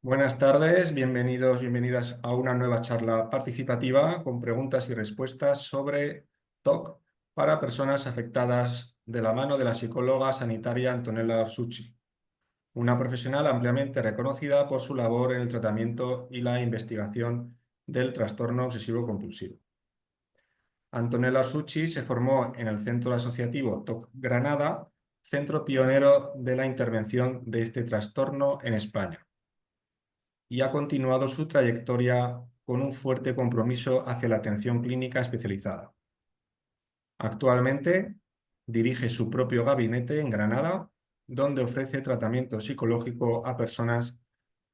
Buenas tardes, bienvenidos, bienvenidas a una nueva charla participativa con preguntas y respuestas sobre TOC para personas afectadas de la mano de la psicóloga sanitaria Antonella Orsucci, una profesional ampliamente reconocida por su labor en el tratamiento y la investigación del trastorno obsesivo-compulsivo. Antonella Orsucci se formó en el Centro Asociativo TOC Granada, centro pionero de la intervención de este trastorno en España, y ha continuado su trayectoria con un fuerte compromiso hacia la atención clínica especializada. Actualmente dirige su propio gabinete en Granada, donde ofrece tratamiento psicológico a personas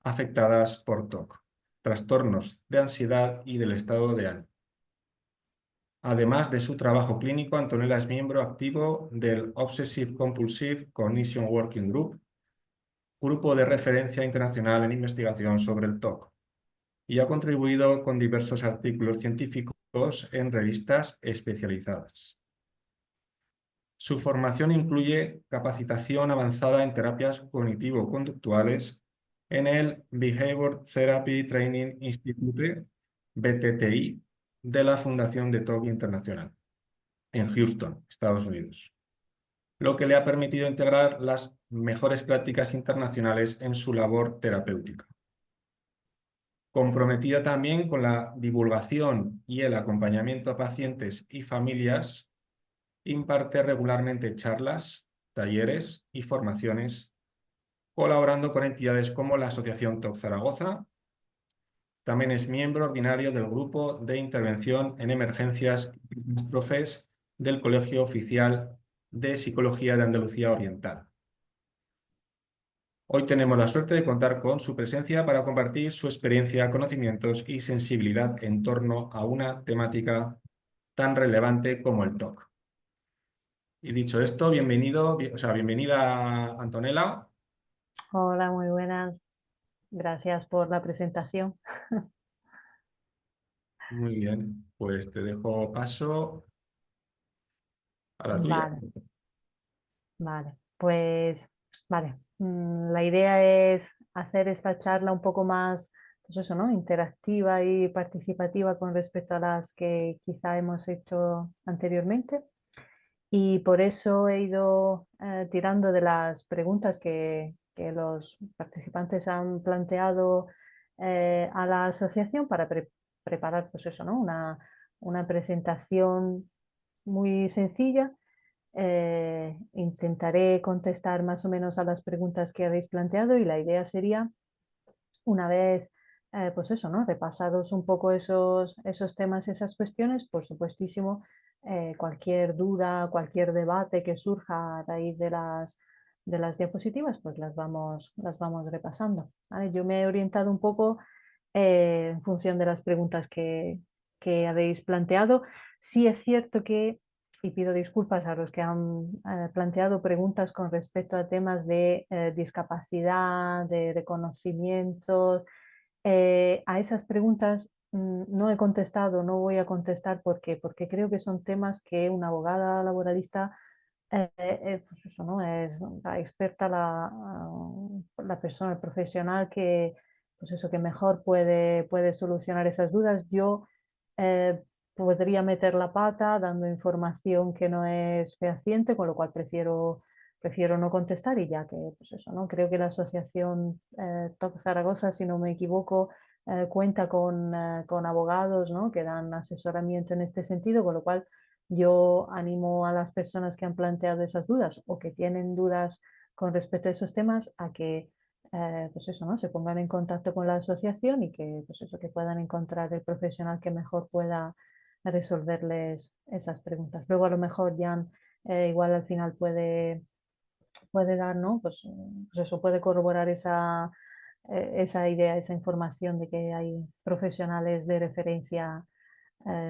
afectadas por TOC, trastornos de ansiedad y del estado de ánimo. Además de su trabajo clínico, Antonella es miembro activo del Obsessive Compulsive Cognition Working Group, grupo de referencia internacional en investigación sobre el TOC, y ha contribuido con diversos artículos científicos en revistas especializadas. Su formación incluye capacitación avanzada en terapias cognitivo-conductuales en el Behavior Therapy Training Institute, BTTI, de la Fundación de TOC Internacional, en Houston, Estados Unidos, lo que le ha permitido integrar las mejores prácticas internacionales en su labor terapéutica. Comprometida también con la divulgación y el acompañamiento a pacientes y familias, imparte regularmente charlas, talleres y formaciones, colaborando con entidades como la Asociación TOC Zaragoza. También es miembro ordinario del Grupo de Intervención en Emergencias y Catástrofes del Colegio Oficial de Psicología de Andalucía Oriental. Hoy tenemos la suerte de contar con su presencia para compartir su experiencia, conocimientos y sensibilidad en torno a una temática tan relevante como el TOC. Y dicho esto, bienvenida Antonella. Hola, muy buenas. Gracias por la presentación. Muy bien, pues te dejo paso a la tuya. Vale, vale. Pues, vale. La idea es hacer esta charla un poco más, pues eso, ¿no? Interactiva y participativa con respecto a las que quizá hemos hecho anteriormente. Y por eso he ido tirando de las preguntas que los participantes han planteado a la asociación para preparar, pues eso, ¿no? Una presentación muy sencilla. Intentaré contestar más o menos a las preguntas que habéis planteado y la idea sería, una vez, pues eso, ¿no? Repasados un poco esos temas, esas cuestiones, por supuestísimo, cualquier duda, cualquier debate que surja a raíz de las diapositivas, pues las vamos repasando, ¿vale? Yo me he orientado un poco en función de las preguntas que habéis planteado. Sí es cierto que, y pido disculpas a los que han planteado preguntas con respecto a temas de discapacidad, de reconocimientos, a esas preguntas no he contestado, no voy a contestar porque creo que son temas que una abogada laboralista, pues eso, ¿no? Es la experta, la persona, el profesional que, pues eso, que mejor puede solucionar esas dudas. Yo eh, podría meter la pata dando información que no es fehaciente, con lo cual prefiero no contestar y ya que, pues eso, ¿no? Creo que la asociación TOC Zaragoza, si no me equivoco, cuenta con abogados, ¿no? Que dan asesoramiento en este sentido, con lo cual yo animo a las personas que han planteado esas dudas o que tienen dudas con respecto a esos temas a que pues eso, ¿no? Se pongan en contacto con la asociación y que, pues eso, que puedan encontrar el profesional que mejor pueda resolverles esas preguntas. Luego a lo mejor Jan igual al final puede dar, ¿no? Pues eso puede corroborar esa idea, esa información de que hay profesionales de referencia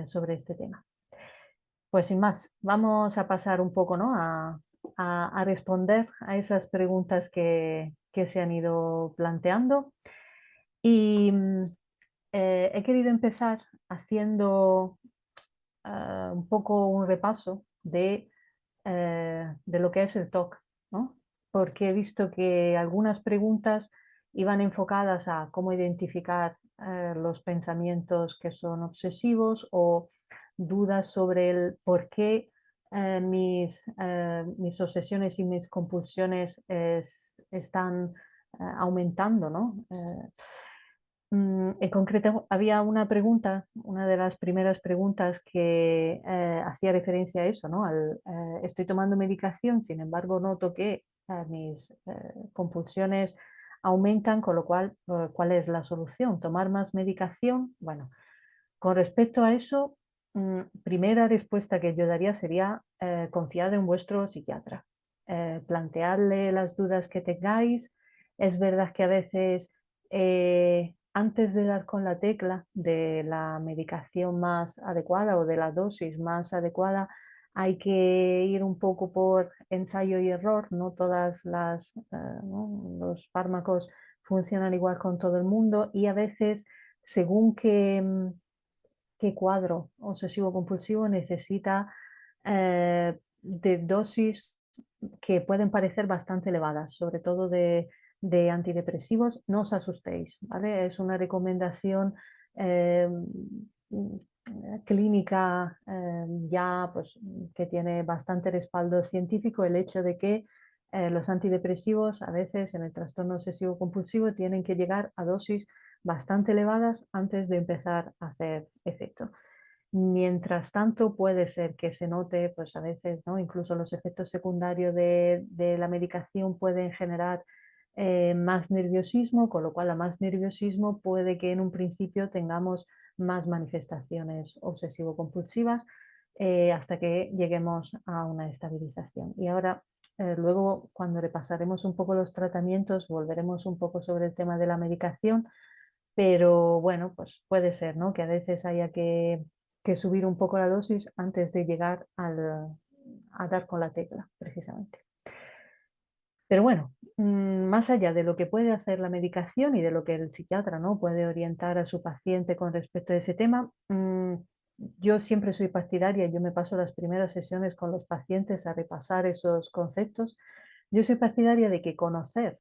sobre este tema. Pues sin más, vamos a pasar un poco, ¿no? a responder a esas preguntas que se han ido planteando. Y he querido empezar haciendo un poco un repaso de lo que es el TOC, ¿no? Porque he visto que algunas preguntas iban enfocadas a cómo identificar los pensamientos que son obsesivos o dudas sobre el por qué mis obsesiones y mis compulsiones están aumentando, ¿no? En concreto, había una pregunta, una de las primeras preguntas que hacía referencia a eso, ¿no? Estoy tomando medicación, sin embargo, noto que mis compulsiones aumentan, con lo cual, ¿cuál es la solución? ¿Tomar más medicación? Bueno, con respecto a eso, primera respuesta que yo daría sería confiar en vuestro psiquiatra, plantearle las dudas que tengáis. Es verdad que a veces antes de dar con la tecla de la medicación más adecuada o de la dosis más adecuada, hay que ir un poco por ensayo y error. No todas ¿no? Los fármacos funcionan igual con todo el mundo y a veces, según qué cuadro obsesivo-compulsivo necesita de dosis que pueden parecer bastante elevadas, sobre todo de antidepresivos. No os asustéis, ¿vale? Es una recomendación eh, clínica ya pues, que tiene bastante respaldo científico, el hecho de que los antidepresivos a veces en el trastorno obsesivo-compulsivo tienen que llegar a dosis bastante elevadas antes de empezar a hacer efecto. Mientras tanto, puede ser que se note, pues a veces, ¿no? Incluso los efectos secundarios de la medicación pueden generar más nerviosismo, con lo cual a más nerviosismo puede que en un principio tengamos más manifestaciones obsesivo-compulsivas hasta que lleguemos a una estabilización. Y ahora, luego, cuando repasaremos un poco los tratamientos, volveremos un poco sobre el tema de la medicación, pero bueno, pues puede ser, ¿no? Que a veces haya que subir un poco la dosis antes de llegar a dar con la tecla, precisamente. Pero bueno, más allá de lo que puede hacer la medicación y de lo que el psiquiatra, ¿no? Puede orientar a su paciente con respecto a ese tema, yo siempre soy partidaria, yo me paso las primeras sesiones con los pacientes a repasar esos conceptos. Yo soy partidaria de que conocer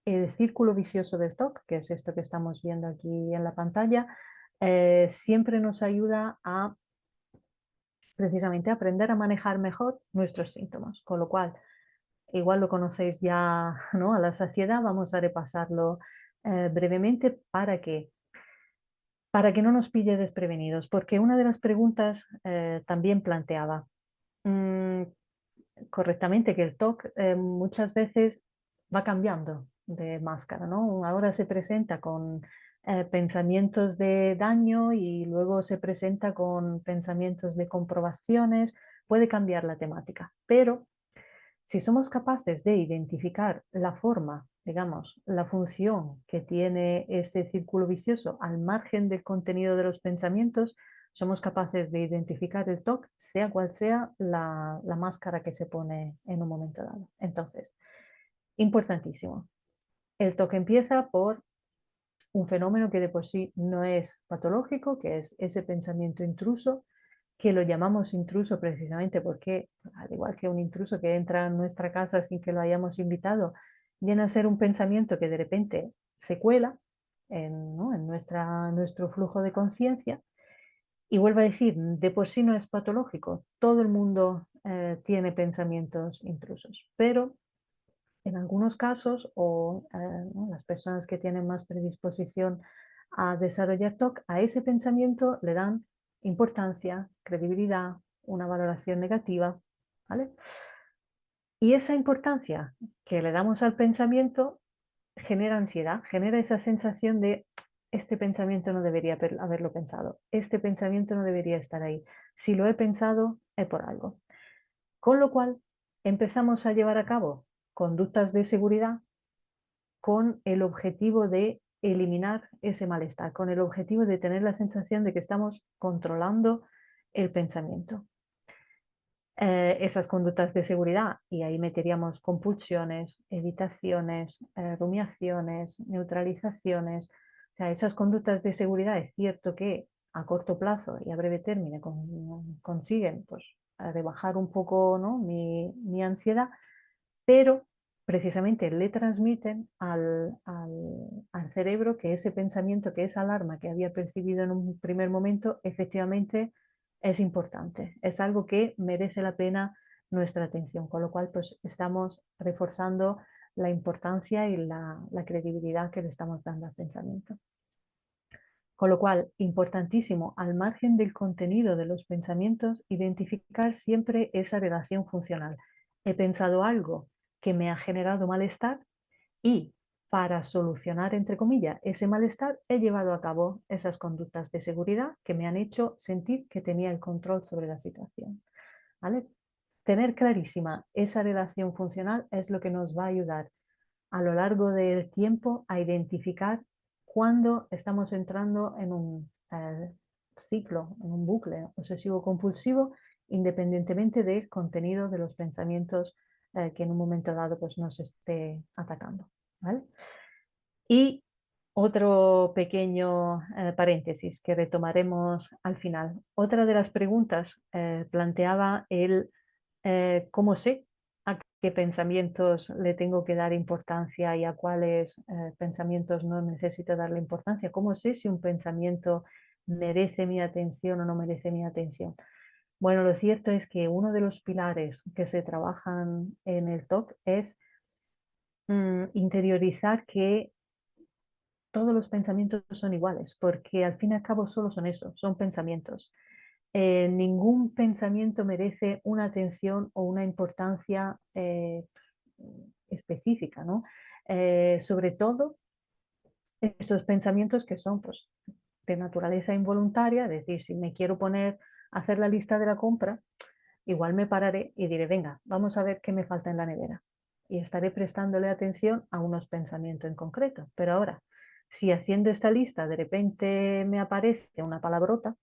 el círculo vicioso del TOC, que es esto que estamos viendo aquí en la pantalla, siempre nos ayuda a precisamente aprender a manejar mejor nuestros síntomas. Con lo cual, igual lo conocéis ya, ¿no? A la saciedad, vamos a repasarlo brevemente para que no nos pille desprevenidos, porque una de las preguntas también planteaba mm, correctamente que el TOC muchas veces va cambiando de máscara, ¿no? Ahora se presenta con pensamientos de daño y luego se presenta con pensamientos de comprobaciones, puede cambiar la temática, pero si somos capaces de identificar la forma, digamos, la función que tiene ese círculo vicioso al margen del contenido de los pensamientos, somos capaces de identificar el TOC, sea cual sea la máscara que se pone en un momento dado. Entonces, importantísimo. El TOC empieza por un fenómeno que de por sí no es patológico, que es ese pensamiento intruso, que lo llamamos intruso precisamente porque, al igual que un intruso que entra en nuestra casa sin que lo hayamos invitado, viene a ser un pensamiento que de repente se cuela ¿no? en nuestro flujo de conciencia. Y vuelvo a decir, de por sí no es patológico, todo el mundo tiene pensamientos intrusos, pero en algunos casos, o ¿no? las personas que tienen más predisposición a desarrollar TOC, a ese pensamiento le dan importancia, credibilidad, una valoración negativa, ¿vale? Y esa importancia que le damos al pensamiento genera ansiedad, genera esa sensación de este pensamiento no debería haberlo pensado, este pensamiento no debería estar ahí, si lo he pensado es por algo. Con lo cual empezamos a llevar a cabo conductas de seguridad con el objetivo de eliminar ese malestar, con el objetivo de tener la sensación de que estamos controlando el pensamiento. Esas conductas de seguridad, y ahí meteríamos compulsiones, evitaciones, rumiaciones, neutralizaciones. O sea, esas conductas de seguridad es cierto que a corto plazo y a breve término consiguen pues, rebajar un poco, ¿no? mi ansiedad, pero precisamente le transmiten al cerebro que ese pensamiento, que esa alarma que había percibido en un primer momento, efectivamente es importante, es algo que merece la pena nuestra atención, con lo cual pues estamos reforzando la importancia y la credibilidad que le estamos dando al pensamiento. Con lo cual, importantísimo, al margen del contenido de los pensamientos, identificar siempre esa relación funcional. He pensado algo que me ha generado malestar y para solucionar, entre comillas, ese malestar, he llevado a cabo esas conductas de seguridad que me han hecho sentir que tenía el control sobre la situación. ¿Vale? Tener clarísima esa relación funcional es lo que nos va a ayudar a lo largo del tiempo a identificar cuándo estamos entrando en un ciclo, en un bucle obsesivo-compulsivo, independientemente del contenido de los pensamientos que en un momento dado pues, nos esté atacando. ¿Vale? Y otro pequeño paréntesis que retomaremos al final. Otra de las preguntas planteaba el cómo sé a qué pensamientos le tengo que dar importancia y a cuáles pensamientos no necesito darle importancia. ¿Cómo sé si un pensamiento merece mi atención o no merece mi atención? Bueno, lo cierto es que uno de los pilares que se trabajan en el TOC es interiorizar que todos los pensamientos son iguales, porque al fin y al cabo solo son eso, son pensamientos. Ningún pensamiento merece una atención o una importancia específica, ¿no? Sobre todo esos pensamientos que son pues, de naturaleza involuntaria, es decir, si me quiero poner a hacer la lista de la compra, igual me pararé y diré, venga, vamos a ver qué me falta en la nevera. Y estaré prestándole atención a unos pensamientos en concreto. Pero ahora, si haciendo esta lista de repente me aparece una palabrota,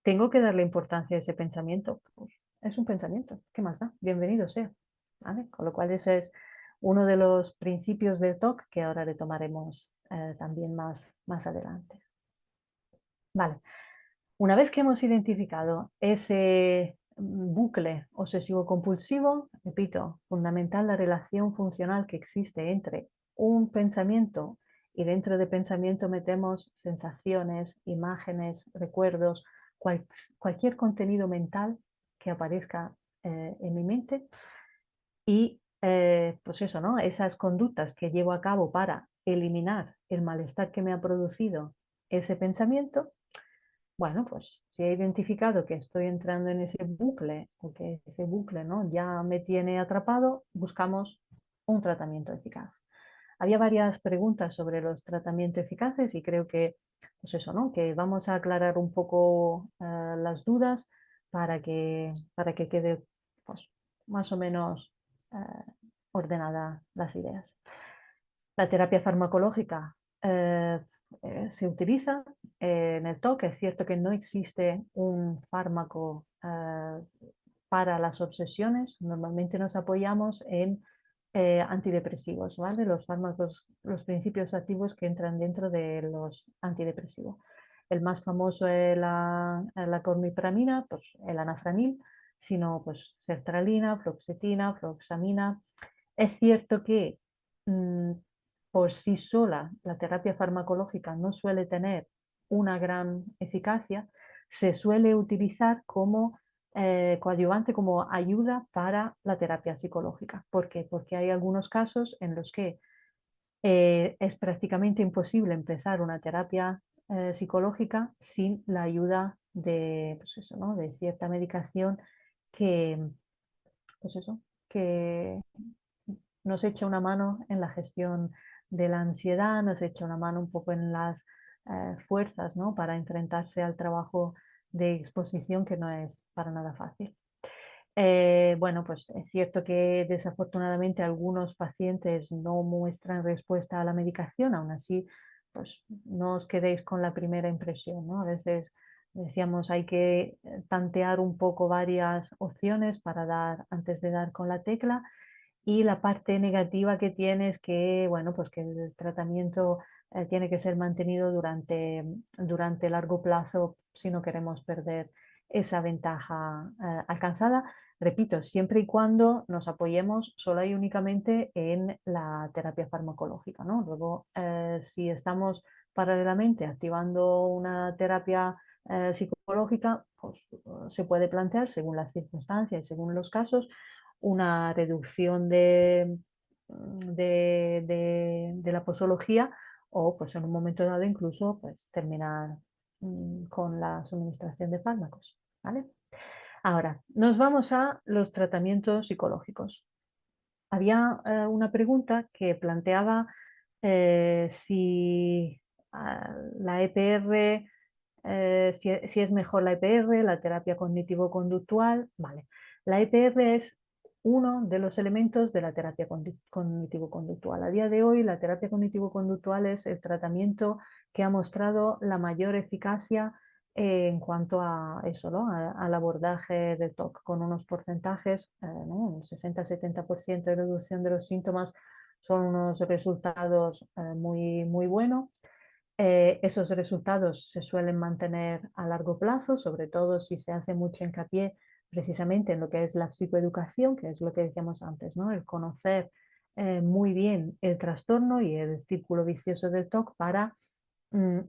tengo que darle importancia a ese pensamiento. Pues es un pensamiento, ¿qué más da? Bienvenido sea. ¿Vale? Con lo cual ese es uno de los principios del TOC que ahora retomaremos también más adelante. Vale. Una vez que hemos identificado ese bucle obsesivo-compulsivo, repito, fundamental la relación funcional que existe entre un pensamiento y dentro de pensamiento metemos sensaciones, imágenes, recuerdos, cualquier contenido mental que aparezca en mi mente y pues eso, ¿no? Esas conductas que llevo a cabo para eliminar el malestar que me ha producido ese pensamiento. Bueno, pues si he identificado que estoy entrando en ese bucle o que ese bucle, ¿no?, ya me tiene atrapado, buscamos un tratamiento eficaz. Había varias preguntas sobre los tratamientos eficaces y creo que, pues eso, ¿no?, que vamos a aclarar un poco las dudas para que quede pues, más o menos ordenada las ideas. La terapia farmacológica se utiliza en el TOC. Es cierto que no existe un fármaco para las obsesiones. Normalmente nos apoyamos en antidepresivos, ¿vale? Los fármacos, los principios activos que entran dentro de los antidepresivos. El más famoso es la clomipramina, pues el anafranil, sino pues sertralina, fluoxetina, fluoxamina. Es cierto que por sí sola la terapia farmacológica no suele tener una gran eficacia, se suele utilizar como coadyuvante, como ayuda para la terapia psicológica. ¿Por qué? Porque hay algunos casos en los que es prácticamente imposible empezar una terapia psicológica sin la ayuda de, pues eso, ¿no?, de cierta medicación que, pues eso, que nos echa una mano en la gestión de la ansiedad, nos echa una mano un poco en las fuerzas, ¿no?, para enfrentarse al trabajo de exposición que no es para nada fácil. Bueno, pues es cierto que desafortunadamente algunos pacientes no muestran respuesta a la medicación, aún así, pues no os quedéis con la primera impresión, ¿no? A veces decíamos hay que tantear un poco varias opciones para dar, antes de dar con la tecla, y la parte negativa que tiene es que, bueno, pues que el tratamiento tiene que ser mantenido durante largo plazo si no queremos perder esa ventaja alcanzada. Repito, siempre y cuando nos apoyemos sola y únicamente en la terapia farmacológica, ¿no? Luego, si estamos paralelamente activando una terapia psicológica, pues se puede plantear, según las circunstancias y según los casos, una reducción de la posología o pues en un momento dado incluso pues terminar con la suministración de fármacos, ¿vale? Ahora, nos vamos a los tratamientos psicológicos. Había una pregunta que planteaba si la EPR, si es mejor la EPR, la terapia cognitivo-conductual. Vale, la EPR es uno de los elementos de la terapia cognitivo-conductual. A día de hoy, la terapia cognitivo-conductual es el tratamiento que ha mostrado la mayor eficacia en cuanto a eso, ¿no? Al abordaje del TOC, con unos porcentajes, ¿no? Un 60-70% de reducción de los síntomas son unos resultados muy, muy buenos. Esos resultados se suelen mantener a largo plazo, sobre todo si se hace mucho hincapié precisamente en lo que es la psicoeducación, que es lo que decíamos antes, ¿no? El conocer muy bien el trastorno y el círculo vicioso del TOC para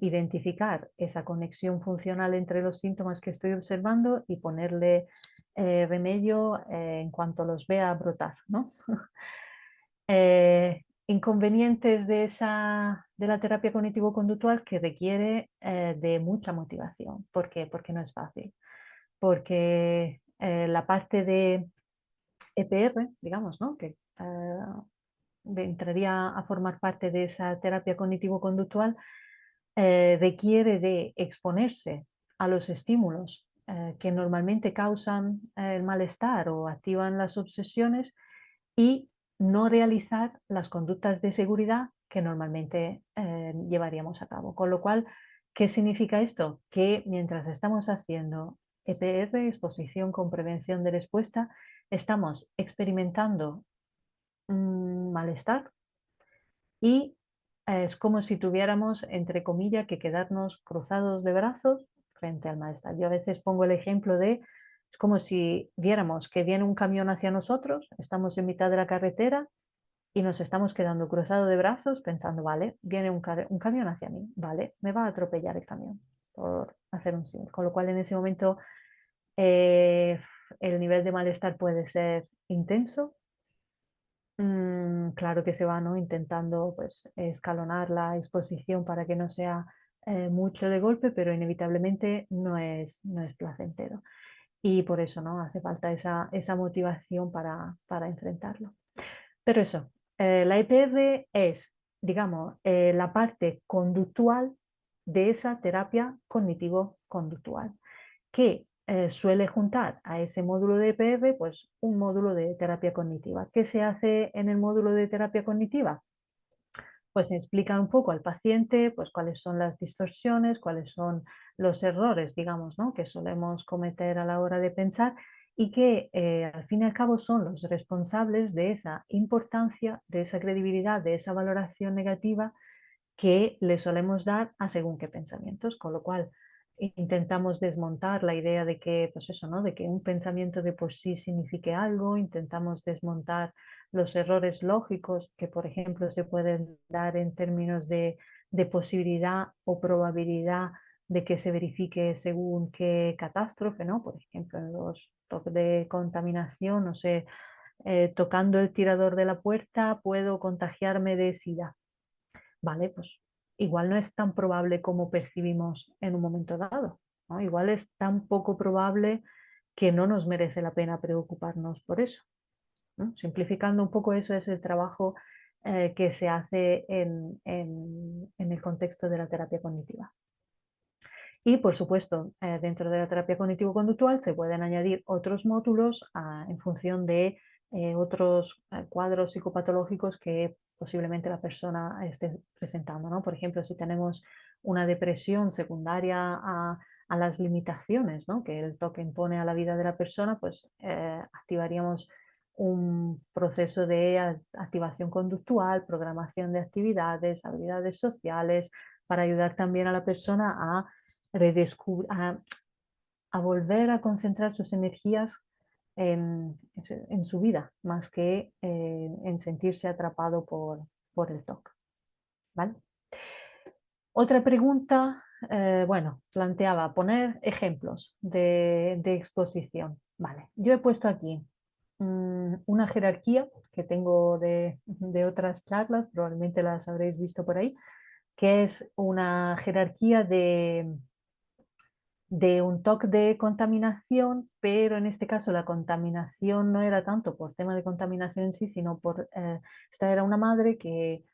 identificar esa conexión funcional entre los síntomas que estoy observando y ponerle remedio en cuanto los vea brotar, ¿no? Inconvenientes de la terapia cognitivo-conductual que requiere de mucha motivación. ¿Por qué? Porque no es fácil. Porque la parte de EPR, digamos, ¿no? que entraría a formar parte de esa terapia cognitivo-conductual, requiere de exponerse a los estímulos que normalmente causan el malestar o activan las obsesiones y no realizar las conductas de seguridad que normalmente llevaríamos a cabo. Con lo cual, ¿qué significa esto? Que mientras estamos haciendo EPR, exposición con prevención de respuesta, estamos experimentando malestar y es como si tuviéramos, entre comillas, que quedarnos cruzados de brazos frente al malestar. Yo a veces pongo el ejemplo de, es como si viéramos que viene un camión hacia nosotros, estamos en mitad de la carretera y nos estamos quedando cruzados de brazos pensando, vale, viene un camión hacia mí, vale, me va a atropellar el camión, por hacer un símil. Con lo cual en ese momento eh, el nivel de malestar puede ser intenso. Claro que se va, ¿no? Intentando pues, escalonar la exposición para que no sea mucho de golpe, pero inevitablemente no es placentero. Y por eso ¿no? hace falta esa motivación para enfrentarlo. Pero eso, la EPR es, digamos, la parte conductual de esa terapia cognitivo-conductual, que suele juntar a ese módulo de EPR pues, un módulo de terapia cognitiva. ¿Qué se hace en el módulo de terapia cognitiva? Pues se explica un poco al paciente pues, cuáles son las distorsiones, cuáles son los errores, digamos, ¿no? que solemos cometer a la hora de pensar y que al fin y al cabo son los responsables de esa importancia, de esa credibilidad, de esa valoración negativa que le solemos dar a según qué pensamientos, con lo cual intentamos desmontar la idea de que, pues eso, ¿no? de que un pensamiento de por sí signifique algo, intentamos desmontar los errores lógicos que, por ejemplo, se pueden dar en términos de posibilidad o probabilidad de que se verifique según qué catástrofe, ¿no? Por ejemplo, en los toques de contaminación, no sé, tocando el tirador de la puerta puedo contagiarme de SIDA. Vale, pues igual no es tan probable como percibimos en un momento dado, ¿no? Igual es tan poco probable que no nos merece la pena preocuparnos por eso, ¿no? Simplificando un poco, eso es el trabajo que se hace en el contexto de la terapia cognitiva. Y por supuesto, dentro de la terapia cognitivo-conductual se pueden añadir otros módulos en función de otros cuadros psicopatológicos que posiblemente la persona esté presentando, ¿no? Por ejemplo, si tenemos una depresión secundaria a las limitaciones, ¿no? que el TOC impone a la vida de la persona, pues activaríamos un proceso de activación conductual, programación de actividades, habilidades sociales, para ayudar también a la persona a volver a concentrar sus energías en su vida, más que en sentirse atrapado por el TOC. ¿Vale? Otra pregunta, bueno, planteaba poner ejemplos de exposición. Vale, yo he puesto aquí una jerarquía que tengo de otras charlas, probablemente las habréis visto por ahí, que es una jerarquía de un TOC de contaminación, pero en este caso la contaminación no era tanto por tema de contaminación en sí, sino por, esta era una madre que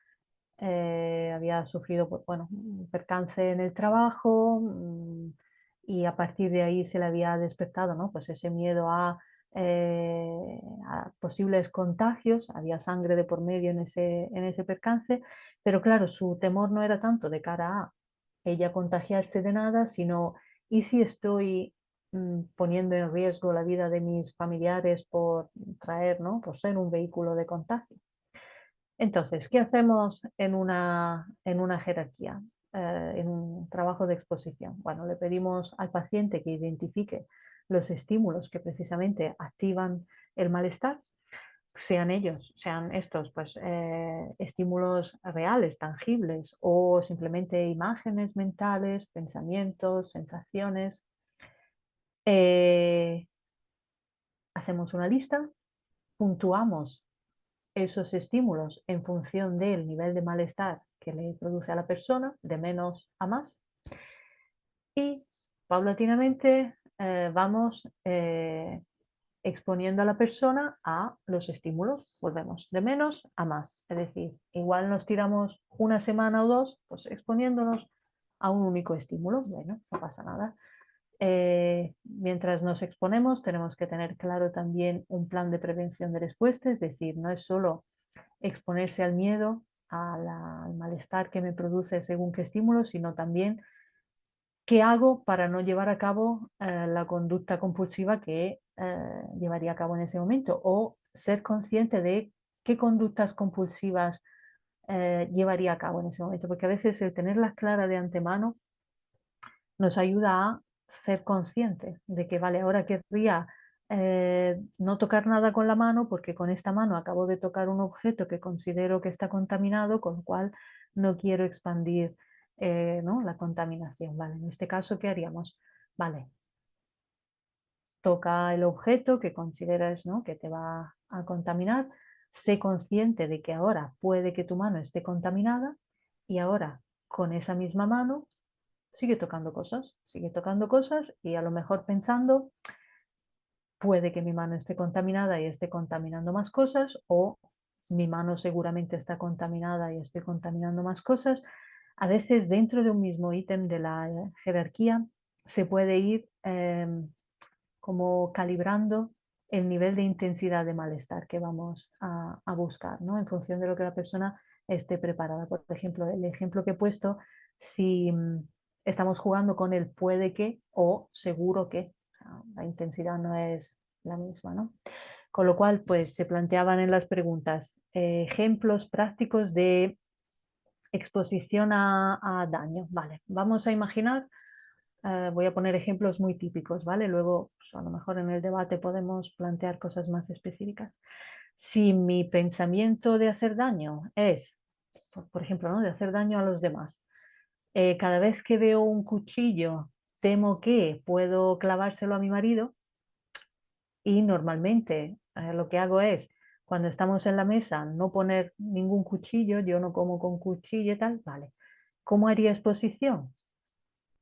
había sufrido pues, bueno, un percance en el trabajo y a partir de ahí se le había despertado, ¿no? Pues ese miedo a posibles contagios, había sangre de por medio en ese percance, pero claro, su temor no era tanto de cara a ella contagiarse de nada, sino ¿y si estoy poniendo en riesgo la vida de mis familiares por traer, ¿no? Por ser un vehículo de contagio? Entonces, ¿qué hacemos en una jerarquía, en un trabajo de exposición? Bueno, le pedimos al paciente que identifique los estímulos que precisamente activan el malestar, sean ellos, sean estos, pues estímulos reales, tangibles, o simplemente imágenes mentales, pensamientos, sensaciones. Eh, hacemos una lista, puntuamos esos estímulos en función del nivel de malestar que le produce a la persona, de menos a más, y paulatinamente vamos exponiendo a la persona a los estímulos, volvemos de menos a más, es decir, igual nos tiramos una semana o dos pues exponiéndonos a un único estímulo, bueno, no pasa nada. Mientras nos exponemos tenemos que tener claro también un plan de prevención de respuesta, es decir, no es solo exponerse al miedo, al malestar que me produce según qué estímulo, sino también qué hago para no llevar a cabo la conducta compulsiva que llevaría a cabo en ese momento, o ser consciente de qué conductas compulsivas llevaría a cabo en ese momento, porque a veces el tenerlas claras de antemano nos ayuda a ser conscientes de que, vale, ahora querría no tocar nada con la mano porque con esta mano acabo de tocar un objeto que considero que está contaminado, con lo cual no quiero expandir ¿no? la contaminación. Vale, en este caso, ¿qué haríamos? Vale, toca el objeto que consideras, ¿no? que te va a contaminar, sé consciente de que ahora puede que tu mano esté contaminada y ahora con esa misma mano sigue tocando cosas y a lo mejor pensando, puede que mi mano esté contaminada y esté contaminando más cosas, o mi mano seguramente está contaminada y estoy contaminando más cosas. A veces dentro de un mismo ítem de la jerarquía se puede ir como calibrando el nivel de intensidad de malestar que vamos a buscar, ¿no? En función de lo que la persona esté preparada. Por ejemplo, el ejemplo que he puesto, si estamos jugando con el puede que o seguro que, o sea, la intensidad no es la misma, ¿no? Con lo cual, pues se planteaban en las preguntas ejemplos prácticos de exposición a daño. Vale, vamos a imaginar, voy a poner ejemplos muy típicos, ¿vale? Luego, pues, a lo mejor en el debate podemos plantear cosas más específicas. Si mi pensamiento de hacer daño es, por ejemplo, ¿no? de hacer daño a los demás, cada vez que veo un cuchillo temo que puedo clavárselo a mi marido y normalmente lo que hago es, cuando estamos en la mesa, no poner ningún cuchillo, yo no como con cuchillo y tal, vale. ¿Cómo haría exposición?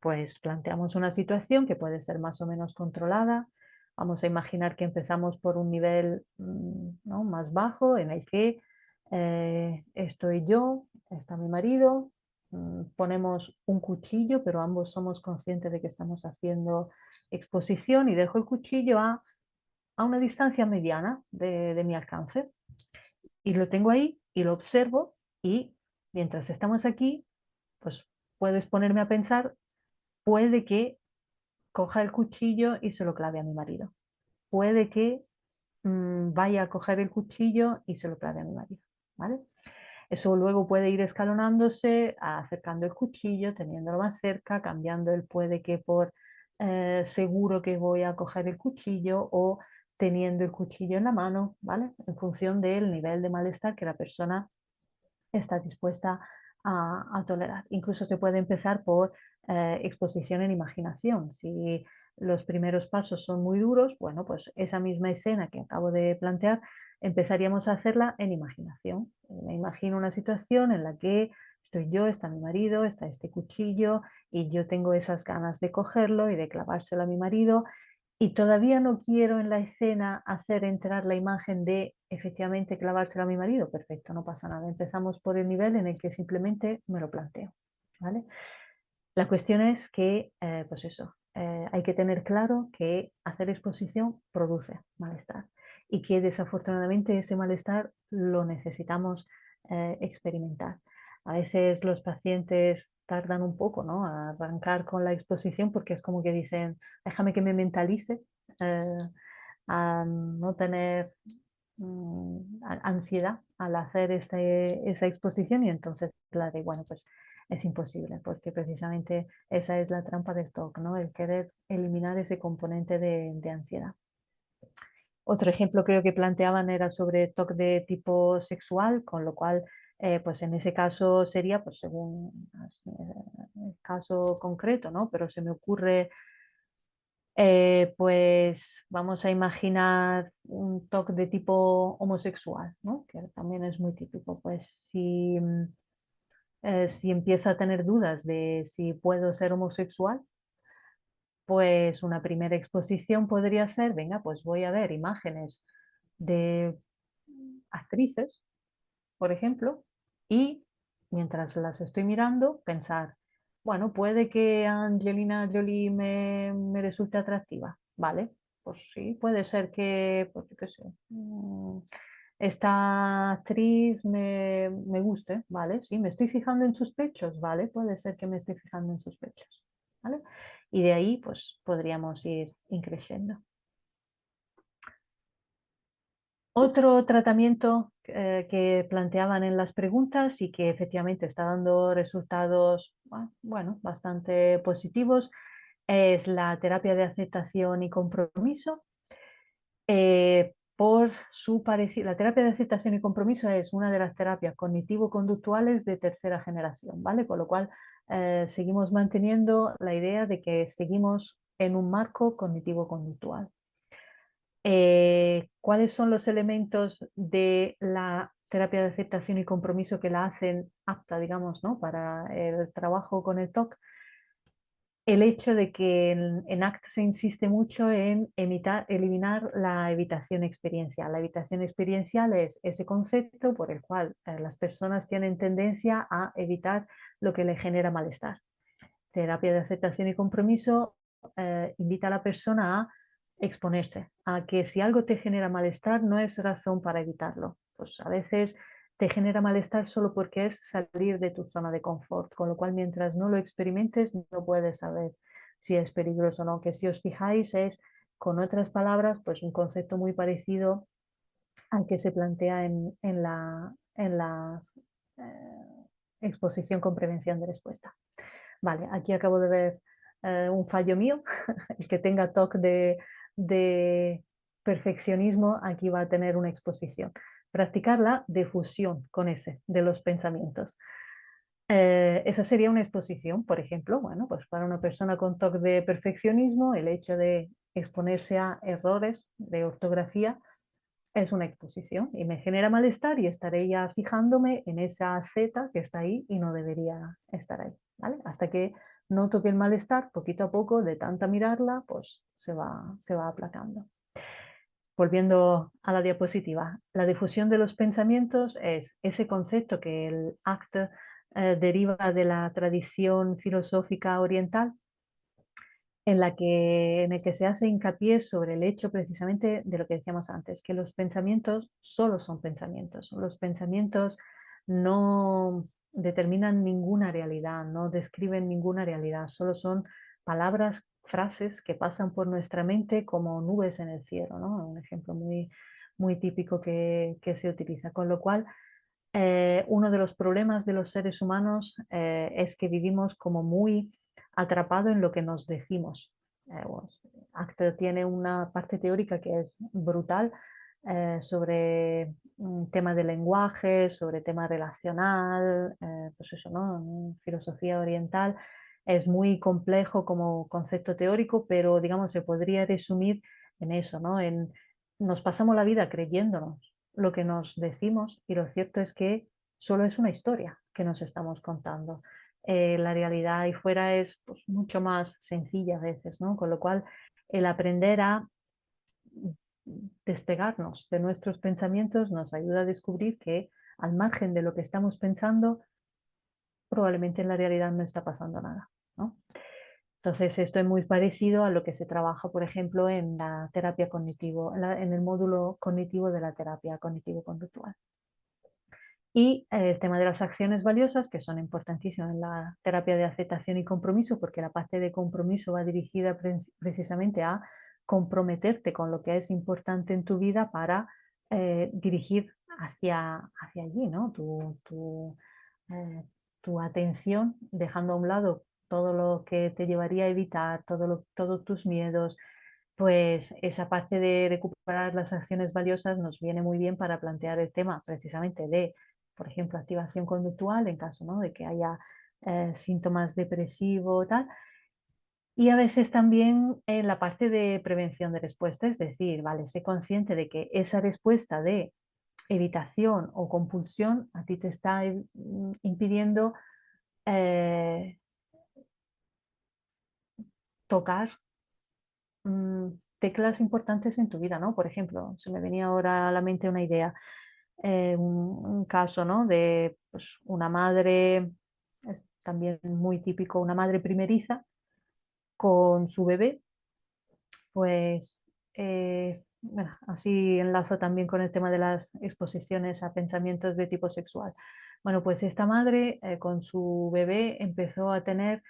Pues planteamos una situación que puede ser más o menos controlada. Vamos a imaginar que empezamos por un nivel ¿no? más bajo en el que estoy yo, está mi marido, ponemos un cuchillo, pero ambos somos conscientes de que estamos haciendo exposición y dejo el cuchillo a una distancia mediana de mi alcance. Y lo tengo ahí y lo observo y mientras estamos aquí, pues puedo exponerme a pensar, puede que coja el cuchillo y se lo clave a mi marido. Puede que vaya a coger el cuchillo y se lo clave a mi marido. ¿Vale? Eso luego puede ir escalonándose, acercando el cuchillo, teniéndolo más cerca, cambiando el puede que por seguro que voy a coger el cuchillo o teniendo el cuchillo en la mano, ¿vale? En función del nivel de malestar que la persona está dispuesta a tolerar. Incluso se puede empezar por exposición en imaginación. Si los primeros pasos son muy duros, bueno, pues esa misma escena que acabo de plantear, empezaríamos a hacerla en imaginación. Me imagino una situación en la que estoy yo, está mi marido, está este cuchillo y yo tengo esas ganas de cogerlo y de clavárselo a mi marido y todavía no quiero en la escena hacer entrar la imagen de efectivamente clavárselo a mi marido. Perfecto, no pasa nada. Empezamos por el nivel en el que simplemente me lo planteo. ¿Vale? La cuestión es que, pues eso, hay que tener claro que hacer exposición produce malestar y que desafortunadamente ese malestar lo necesitamos experimentar. A veces los pacientes tardan un poco, ¿no?, a arrancar con la exposición porque es como que dicen, déjame que me mentalice eh, a no tener ansiedad al hacer esa exposición y entonces la de, bueno, pues es imposible porque precisamente esa es la trampa del TOC, ¿no? El querer eliminar ese componente de ansiedad. Otro ejemplo creo que planteaban era sobre TOC de tipo sexual, con lo cual, pues en ese caso sería, pues según el caso concreto, ¿no? Pero se me ocurre, pues vamos a imaginar un TOC de tipo homosexual, ¿no? Que también es muy típico. Pues si empiezo a tener dudas de si puedo ser homosexual, pues una primera exposición podría ser, venga, pues voy a ver imágenes de actrices, por ejemplo, y mientras las estoy mirando, pensar, bueno, puede que Angelina Jolie me resulte atractiva, ¿vale? Pues sí, puede ser que, pues yo qué sé, esta actriz me guste, ¿vale? Sí, me estoy fijando en sus pechos, ¿vale? Puede ser que me esté fijando en sus pechos, ¿vale? Y de ahí, pues, podríamos ir increciendo. Otro tratamiento que planteaban en las preguntas y que efectivamente está dando resultados, bueno, bastante positivos, es la terapia de aceptación y compromiso. La terapia de aceptación y compromiso es una de las terapias cognitivo-conductuales de tercera generación, ¿vale? Con lo cual seguimos manteniendo la idea de que seguimos en un marco cognitivo-conductual. ¿Cuáles son los elementos de la terapia de aceptación y compromiso que la hacen apta, digamos, ¿no?, para el trabajo con el TOC? El hecho de que en ACT se insiste mucho en eliminar la evitación experiencial. La evitación experiencial es ese concepto por el cual las personas tienen tendencia a evitar lo que le genera malestar. Terapia de aceptación y compromiso invita a la persona a exponerse, a que si algo te genera malestar no es razón para evitarlo. Pues a veces te genera malestar solo porque es salir de tu zona de confort, con lo cual mientras no lo experimentes no puedes saber si es peligroso o no. Que si os fijáis es, con otras palabras, pues un concepto muy parecido al que se plantea en la exposición con prevención de respuesta. Vale, aquí acabo de ver un fallo mío. El que tenga TOC de perfeccionismo aquí va a tener una exposición. Practicar la difusión con ese de los pensamientos. Esa sería una exposición, por ejemplo, bueno, pues para una persona con TOC de perfeccionismo, el hecho de exponerse a errores de ortografía es una exposición y me genera malestar y estaré ya fijándome en esa Z que está ahí y no debería estar ahí, ¿vale? Hasta que noto que el malestar, poquito a poco, de tanta mirarla, pues se va aplacando. Volviendo a la diapositiva, la difusión de los pensamientos es ese concepto que el ACT deriva de la tradición filosófica oriental, en el que se hace hincapié sobre el hecho precisamente de lo que decíamos antes, que los pensamientos solo son pensamientos. Los pensamientos no determinan ninguna realidad, no describen ninguna realidad, solo son palabras, frases que pasan por nuestra mente como nubes en el cielo, ¿no? Un ejemplo muy, muy típico que se utiliza. Con lo cual, uno de los problemas de los seres humanos es que vivimos como muy atrapado en lo que nos decimos. ACT tiene una parte teórica que es brutal sobre temas de lenguaje, sobre tema relacional, pues eso, ¿no? Filosofía oriental. Es muy complejo como concepto teórico, pero digamos se podría resumir en eso, ¿no? Nos pasamos la vida creyéndonos lo que nos decimos y lo cierto es que solo es una historia que nos estamos contando. La realidad ahí fuera es pues, mucho más sencilla a veces, ¿no? Con lo cual el aprender a despegarnos de nuestros pensamientos nos ayuda a descubrir que al margen de lo que estamos pensando, probablemente en la realidad no está pasando nada, ¿no? Entonces, esto es muy parecido a lo que se trabaja, por ejemplo, en la terapia cognitivo, en el módulo cognitivo de la terapia cognitivo-conductual. Y el tema de las acciones valiosas, que son importantísimas en la terapia de aceptación y compromiso, porque la parte de compromiso va dirigida precisamente a comprometerte con lo que es importante en tu vida para dirigir hacia allí, ¿no? Tu atención, dejando a un lado todo lo que te llevaría a evitar, todos tus miedos, pues esa parte de recuperar las acciones valiosas nos viene muy bien para plantear el tema precisamente de, por ejemplo, activación conductual en caso, ¿no? de que haya síntomas depresivos, tal. Y a veces también en la parte de prevención de respuesta, es decir, vale, sé consciente de que esa respuesta de evitación o compulsión a ti te está impidiendo eh, tocar teclas importantes en tu vida, ¿no? Por ejemplo, se me venía ahora a la mente una idea, un caso, ¿no? De pues, una madre, es también muy típico, una madre primeriza con su bebé, pues bueno, así enlazo también con el tema de las exposiciones a pensamientos de tipo sexual. Bueno, pues esta madre con su bebé empezó a tener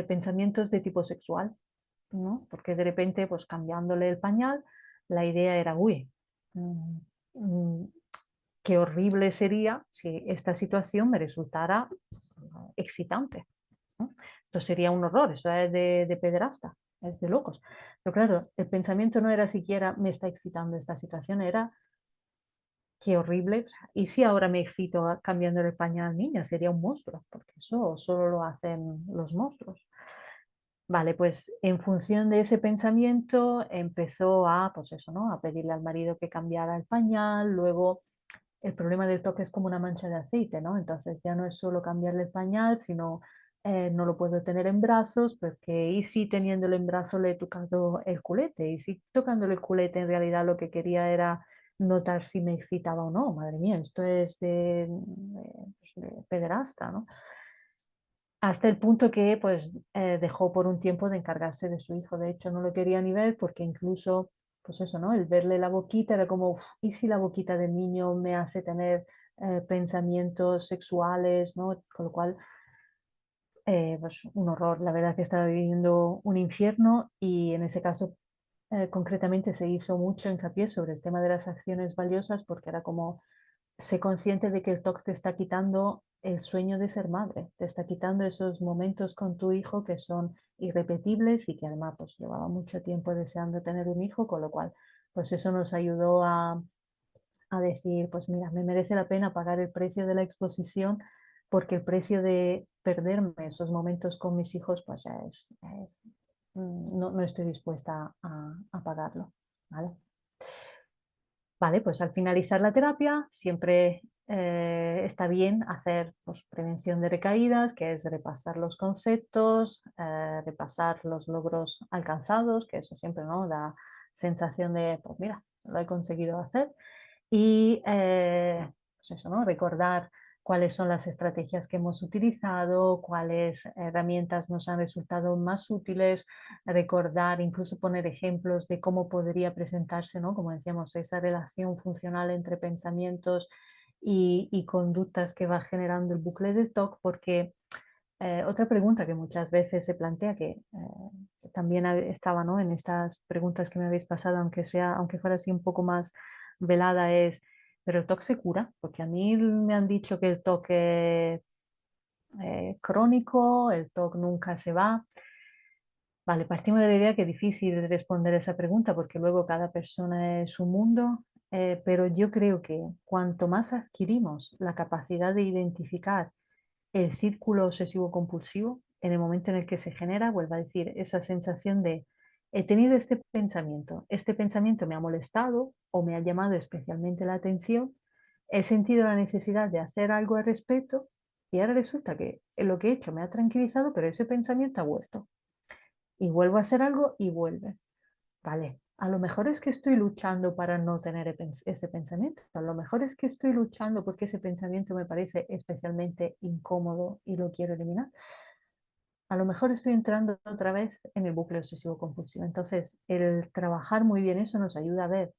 pensamientos de tipo sexual, ¿no? Porque de repente, pues cambiándole el pañal, la idea era, uy, mm, mm, qué horrible sería si esta situación me resultara excitante, ¿no? Esto sería un horror, eso es de pederasta, es de locos. Pero claro, el pensamiento no era siquiera me está excitando esta situación, era qué horrible. O sea, ¿y si ahora me excito cambiando el pañal al niño? Sería un monstruo, porque eso solo lo hacen los monstruos. Vale, pues en función de ese pensamiento empezó a, pues eso, ¿no? A pedirle al marido que cambiara el pañal, luego el problema del toque es como una mancha de aceite, ¿no? Entonces ya no es solo cambiarle el pañal, sino no lo puedo tener en brazos, porque y si teniéndolo en brazos le he tocado el culete, y si tocándole el culete en realidad lo que quería era notar si me excitaba o no, madre mía, esto es de pederasta, ¿no? Hasta el punto que pues dejó por un tiempo de encargarse de su hijo. De hecho, no lo quería ni ver porque incluso, pues eso, ¿no? El verle la boquita era como, "Uf, ¿y si la boquita del niño me hace tener pensamientos sexuales?", ¿no? Con lo cual, pues un horror. La verdad que estaba viviendo un infierno y en ese caso concretamente se hizo mucho hincapié sobre el tema de las acciones valiosas porque era como sé consciente de que el TOC te está quitando el sueño de ser madre, te está quitando esos momentos con tu hijo que son irrepetibles y que además pues llevaba mucho tiempo deseando tener un hijo, con lo cual pues eso nos ayudó a decir, pues mira, me merece la pena pagar el precio de la exposición porque el precio de perderme esos momentos con mis hijos pues no estoy dispuesta a pagarlo, ¿vale? Vale, pues al finalizar la terapia siempre está bien hacer pues, prevención de recaídas, que es repasar los conceptos, repasar los logros alcanzados, que eso siempre ¿no? da sensación de, pues mira, lo he conseguido hacer. Y pues eso, ¿no? Recordar cuáles son las estrategias que hemos utilizado, cuáles herramientas nos han resultado más útiles, recordar, incluso poner ejemplos de cómo podría presentarse, ¿no? Como decíamos, esa relación funcional entre pensamientos y conductas que va generando el bucle de TOC, porque otra pregunta que muchas veces se plantea, que también estaba ¿no? en estas preguntas que me habéis pasado, aunque fuera así un poco más velada, es, ¿pero el TOC se cura? Porque a mí me han dicho que el TOC es crónico, el TOC nunca se va. Vale, partimos de la idea que es difícil responder esa pregunta porque luego cada persona es un mundo, pero yo creo que cuanto más adquirimos la capacidad de identificar el círculo obsesivo compulsivo, en el momento en el que se genera, vuelvo a decir, esa sensación de he tenido este pensamiento me ha molestado o me ha llamado especialmente la atención, he sentido la necesidad de hacer algo al respecto y ahora resulta que lo que he hecho me ha tranquilizado, pero ese pensamiento ha vuelto y vuelvo a hacer algo y vuelve. Vale, a lo mejor es que estoy luchando para no tener ese pensamiento, a lo mejor es que estoy luchando porque ese pensamiento me parece especialmente incómodo y lo quiero eliminar. A lo mejor estoy entrando otra vez en el bucle obsesivo compulsivo. Entonces, el trabajar muy bien eso nos ayuda a ver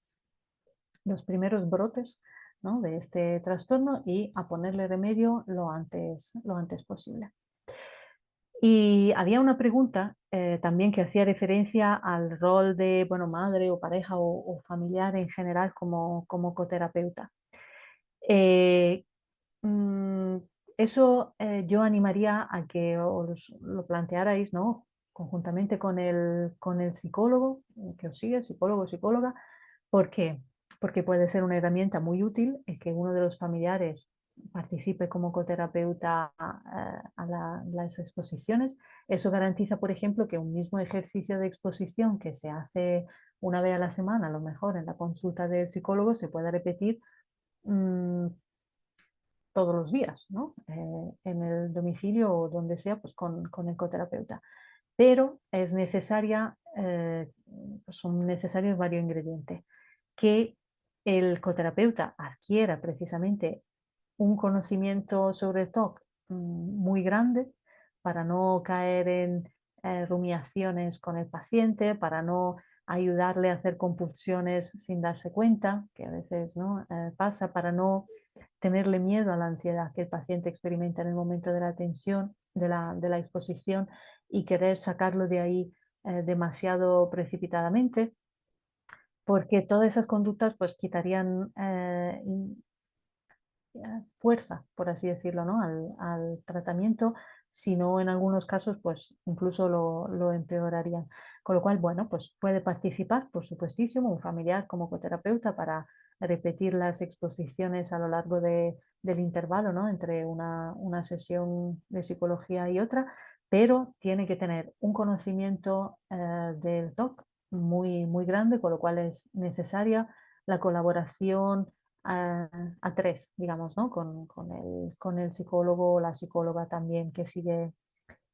los primeros brotes, ¿no?, de este trastorno y a ponerle remedio lo antes posible. Y había una pregunta también que hacía referencia al rol de, bueno, madre o pareja o familiar en general como coterapeuta. Eh, mm, Eso yo animaría a que os lo plantearais, ¿no?, conjuntamente con el psicólogo que os sigue, psicólogo o psicóloga. ¿Por qué? Porque puede ser una herramienta muy útil el que uno de los familiares participe como coterapeuta a las exposiciones. Eso garantiza, por ejemplo, que un mismo ejercicio de exposición que se hace una vez a la semana, a lo mejor en la consulta del psicólogo, se pueda repetir mm, todos los días, ¿no? En el domicilio o donde sea, pues con el coterapeuta. Pero es necesaria, pues son necesarios varios ingredientes. Que el coterapeuta adquiera precisamente un conocimiento sobre el TOC muy grande para no caer en rumiaciones con el paciente, para no ayudarle a hacer compulsiones sin darse cuenta, que a veces, ¿no?, pasa, para no tenerle miedo a la ansiedad que el paciente experimenta en el momento de la tensión, de la exposición y querer sacarlo de ahí demasiado precipitadamente, porque todas esas conductas pues quitarían fuerza, por así decirlo, ¿no?, al tratamiento, sino en algunos casos pues incluso lo empeorarían. Con lo cual, bueno, pues puede participar, por supuestísimo, un familiar como coterapeuta para repetir las exposiciones a lo largo del intervalo, ¿no?, entre una sesión de psicología y otra, pero tiene que tener un conocimiento del TOC muy, muy grande, con lo cual es necesaria la colaboración a tres, digamos, ¿no?, con el psicólogo o la psicóloga también que sigue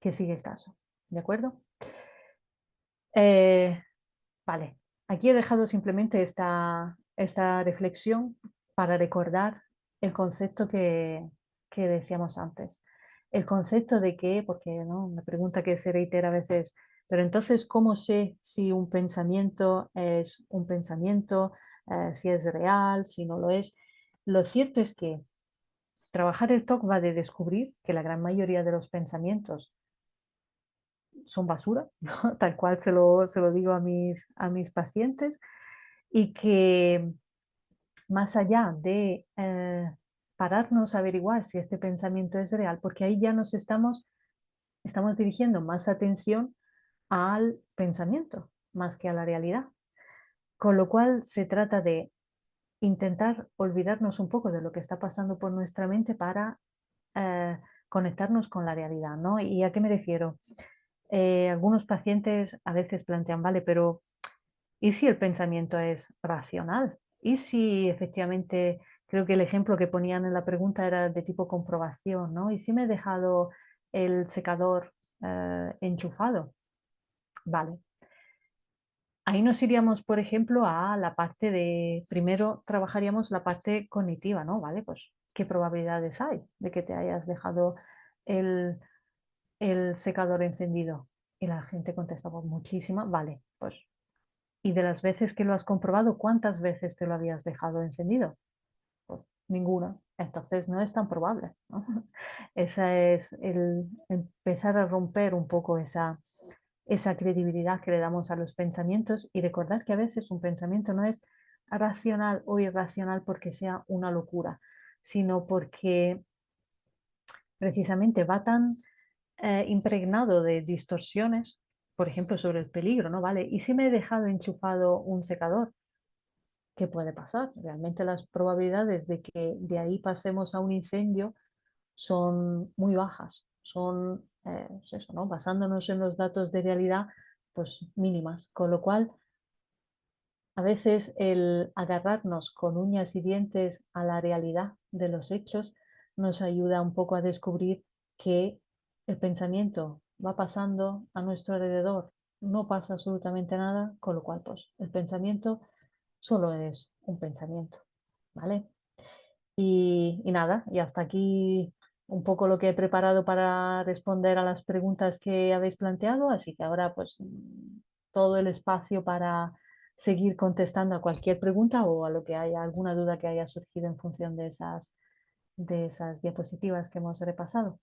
el caso. ¿De acuerdo? Eh, vale, aquí he dejado simplemente esta reflexión para recordar el concepto que decíamos antes. El concepto de que, porque, ¿no?, una pregunta que se reitera a veces, pero entonces, ¿cómo sé si un pensamiento es un pensamiento, si es real, si no lo es? Lo cierto es que trabajar el TOC va de descubrir que la gran mayoría de los pensamientos son basura, ¿no?, tal cual se lo digo a mis pacientes, y que más allá de pararnos a averiguar si este pensamiento es real, porque ahí ya estamos dirigiendo más atención al pensamiento más que a la realidad. Con lo cual se trata de intentar olvidarnos un poco de lo que está pasando por nuestra mente para eh, conectarnos con la realidad, ¿no? ¿Y a qué me refiero? Algunos pacientes a veces plantean, vale, pero ¿y si el pensamiento es racional? ¿Y si efectivamente, creo que el ejemplo que ponían en la pregunta era de tipo comprobación, ¿no? ¿Y si me he dejado el secador enchufado? Vale. Ahí nos iríamos, por ejemplo, a la parte de, primero trabajaríamos la parte cognitiva, ¿no? Vale, pues, ¿qué probabilidades hay de que te hayas dejado el, el secador encendido? Y la gente contesta, pues muchísima, vale, pues, y de las veces que lo has comprobado, ¿cuántas veces te lo habías dejado encendido? Pues ninguna. Entonces no es tan probable, ¿no? Esa es el empezar a romper un poco esa credibilidad que le damos a los pensamientos y recordar que a veces un pensamiento no es racional o irracional porque sea una locura, sino porque precisamente va tan impregnado de distorsiones por ejemplo, sobre el peligro, ¿no? ¿Vale? ¿Y si me he dejado enchufado un secador? ¿Qué puede pasar? Realmente las probabilidades de que de ahí pasemos a un incendio son muy bajas, son pues eso, ¿no? Basándonos en los datos de realidad, pues mínimas. Con lo cual, a veces el agarrarnos con uñas y dientes a la realidad de los hechos nos ayuda un poco a descubrir que el pensamiento va pasando a nuestro alrededor, no pasa absolutamente nada, con lo cual, pues el pensamiento solo es un pensamiento, ¿vale? Y nada, y hasta aquí un poco lo que he preparado para responder a las preguntas que habéis planteado, así que ahora pues todo el espacio para seguir contestando a cualquier pregunta o a lo que haya, alguna duda que haya surgido en función de esas diapositivas que hemos repasado.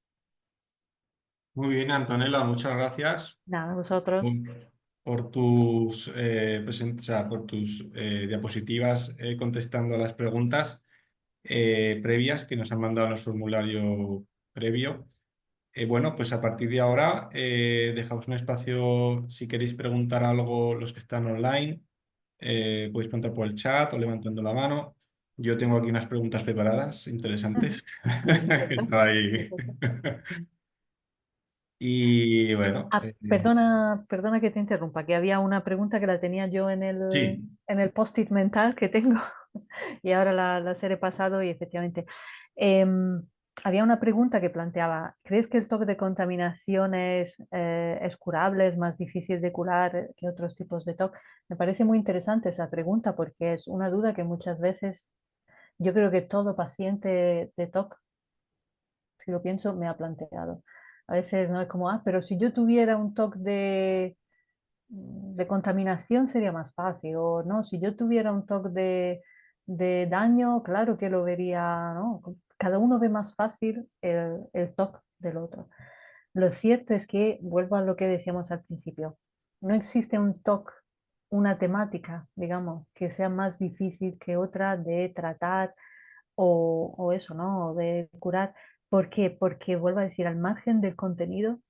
Muy bien, Antonella, muchas gracias Nada, vosotros. por tus, o sea, por tus diapositivas contestando a las preguntas previas que nos han mandado en el formulario previo. Bueno, pues a partir de ahora dejamos un espacio si queréis preguntar algo los que están online. Podéis preguntar por el chat o levantando la mano. Yo tengo aquí unas preguntas preparadas, Ujú. interesantes. Perfecto, Estaba ahí. perfecto. Y bueno, Ah, perdona que te interrumpa, que había una pregunta que la tenía yo sí, en el post-it mental que tengo y ahora las he repasado y efectivamente. em, Había una pregunta que planteaba, ¿crees que el TOC de contaminación es curable, es más difícil de curar que otros tipos de TOC? Me parece muy interesante esa pregunta porque es una duda que muchas veces yo creo que todo paciente de TOC, si lo pienso, me ha planteado. A veces no es como, pero si yo tuviera un TOC de contaminación sería más fácil, o no, si yo tuviera un TOC de daño, claro que lo vería, ¿no? Cada uno ve más fácil el TOC del otro. Lo cierto es que, vuelvo a lo que decíamos al principio, no existe un TOC, una temática, digamos, que sea más difícil que otra de tratar o eso, ¿no? O de curar. ¿Por qué? Porque, vuelvo a decir, al margen del contenido,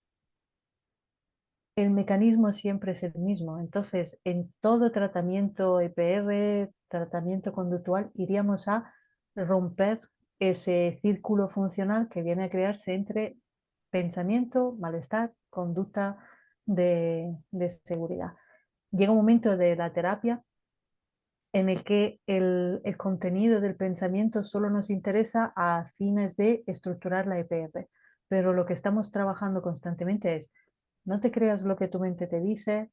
el mecanismo siempre es el mismo. Entonces, en todo tratamiento EPR, tratamiento conductual, iríamos a romper ese círculo funcional que viene a crearse entre pensamiento, malestar, conducta de seguridad. Llega un momento de la terapia en el que el contenido del pensamiento solo nos interesa a fines de estructurar la EPR, pero lo que estamos trabajando constantemente es no te creas lo que tu mente te dice,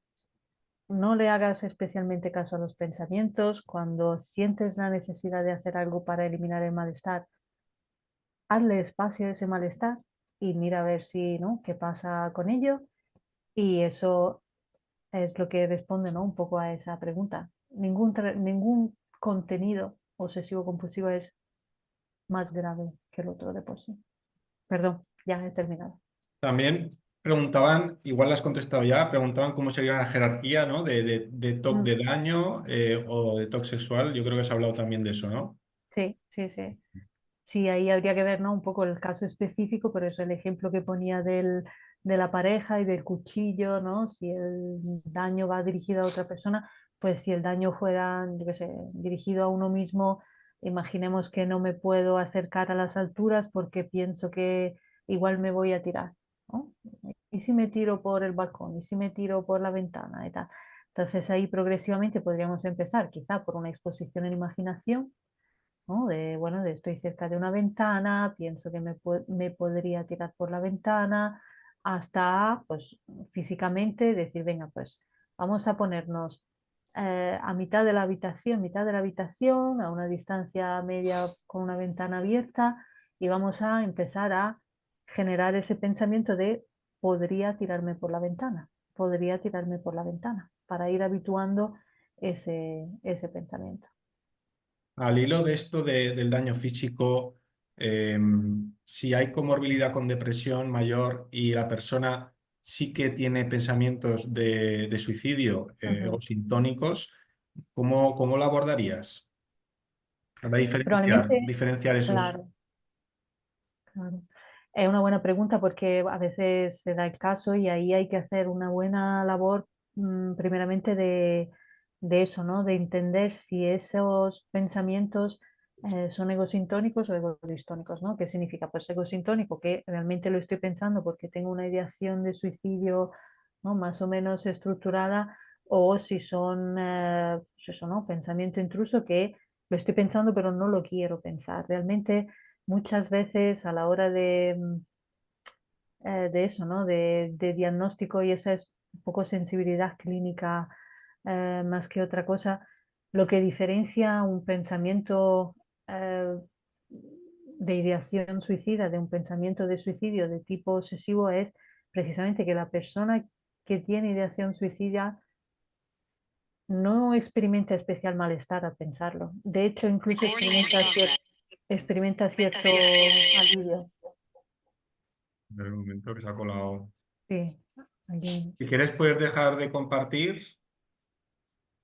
no le hagas especialmente caso a los pensamientos, cuando sientes la necesidad de hacer algo para eliminar el malestar, hazle espacio a ese malestar y mira a ver si, ¿no? qué pasa con ello. Y eso es lo que responde, ¿no? un poco a esa pregunta. Ningún contenido obsesivo compulsivo es más grave que el otro de por sí. Perdón, ya he terminado. también preguntaban, igual las has contestado ya, preguntaban cómo sería la jerarquía, ¿no? De TOC Mm, de daño o de TOC sexual. Yo creo que has hablado también de eso, ¿no? sí, sí, sí. Sí, ahí habría que ver, ¿no? un poco el caso específico, por eso el ejemplo que ponía de la pareja y del cuchillo, ¿no? Si el daño va dirigido a otra persona, pues si el daño fuera, yo qué sé, dirigido a uno mismo, imaginemos que no me puedo acercar a las alturas porque pienso que igual me voy a tirar, ¿no? ¿Y si me tiro por el balcón? ¿Y si me tiro por la ventana? Y tal. Entonces ahí progresivamente podríamos empezar, quizá por una exposición en imaginación, ¿no? Bueno, estoy cerca de una ventana, pienso que me podría tirar por la ventana, hasta, pues, físicamente decir, venga, pues, vamos a ponernos a mitad de la habitación, a una distancia media con una ventana abierta, y vamos a empezar a generar ese pensamiento de podría tirarme por la ventana, podría tirarme por la ventana, para ir habituando ese pensamiento. Al hilo de esto del daño físico, eh, si hay comorbilidad con depresión mayor y la persona sí que tiene pensamientos de suicidio o Ujú. sintónicos, ¿cómo lo abordarías? Para diferenciar, Probablemente, diferenciar esos. claro, claro. Es una buena pregunta porque a veces se da el caso y ahí hay que hacer una buena labor, primeramente de eso, ¿no? De entender si esos pensamientos son egosintónicos o egodistónicos, ¿no? ¿Qué significa? Pues egosintónico, que realmente lo estoy pensando porque tengo una ideación de suicidio, ¿no? Más o menos estructurada, o si son, pues eso, ¿no? Pensamiento intruso que lo estoy pensando pero no lo quiero pensar. Realmente muchas veces a la hora de eso, ¿no? De diagnóstico y esa es un poco sensibilidad clínica más que otra cosa, lo que diferencia un pensamiento eh, de ideación suicida de un pensamiento de suicidio de tipo obsesivo es precisamente que la persona que tiene ideación suicida no experimenta especial malestar al pensarlo. De hecho, incluso experimenta cierto alivio. En el momento que se ha colado. Sí, alguien. Si quieres, puedes dejar de compartir.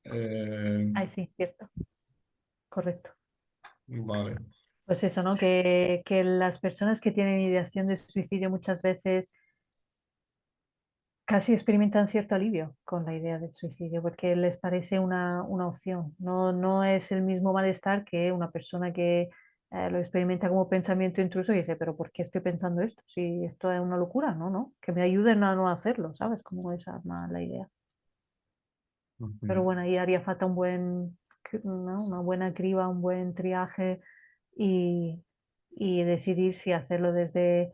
Ay, sí, cierto, correcto. Vale, Pues eso, ¿no? Que las personas que tienen ideación de suicidio muchas veces casi experimentan cierto alivio con la idea del suicidio, porque les parece una opción. No, no es el mismo malestar que una persona que lo experimenta como pensamiento intruso y dice, pero ¿por qué estoy pensando esto? Si esto es una locura, no, no, que me ayuden a no hacerlo, ¿sabes? Como esa es más la idea. Pero ujú, bueno, ahí haría falta ¿no? Una buena criba, un buen triaje y, y decidir si hacerlo desde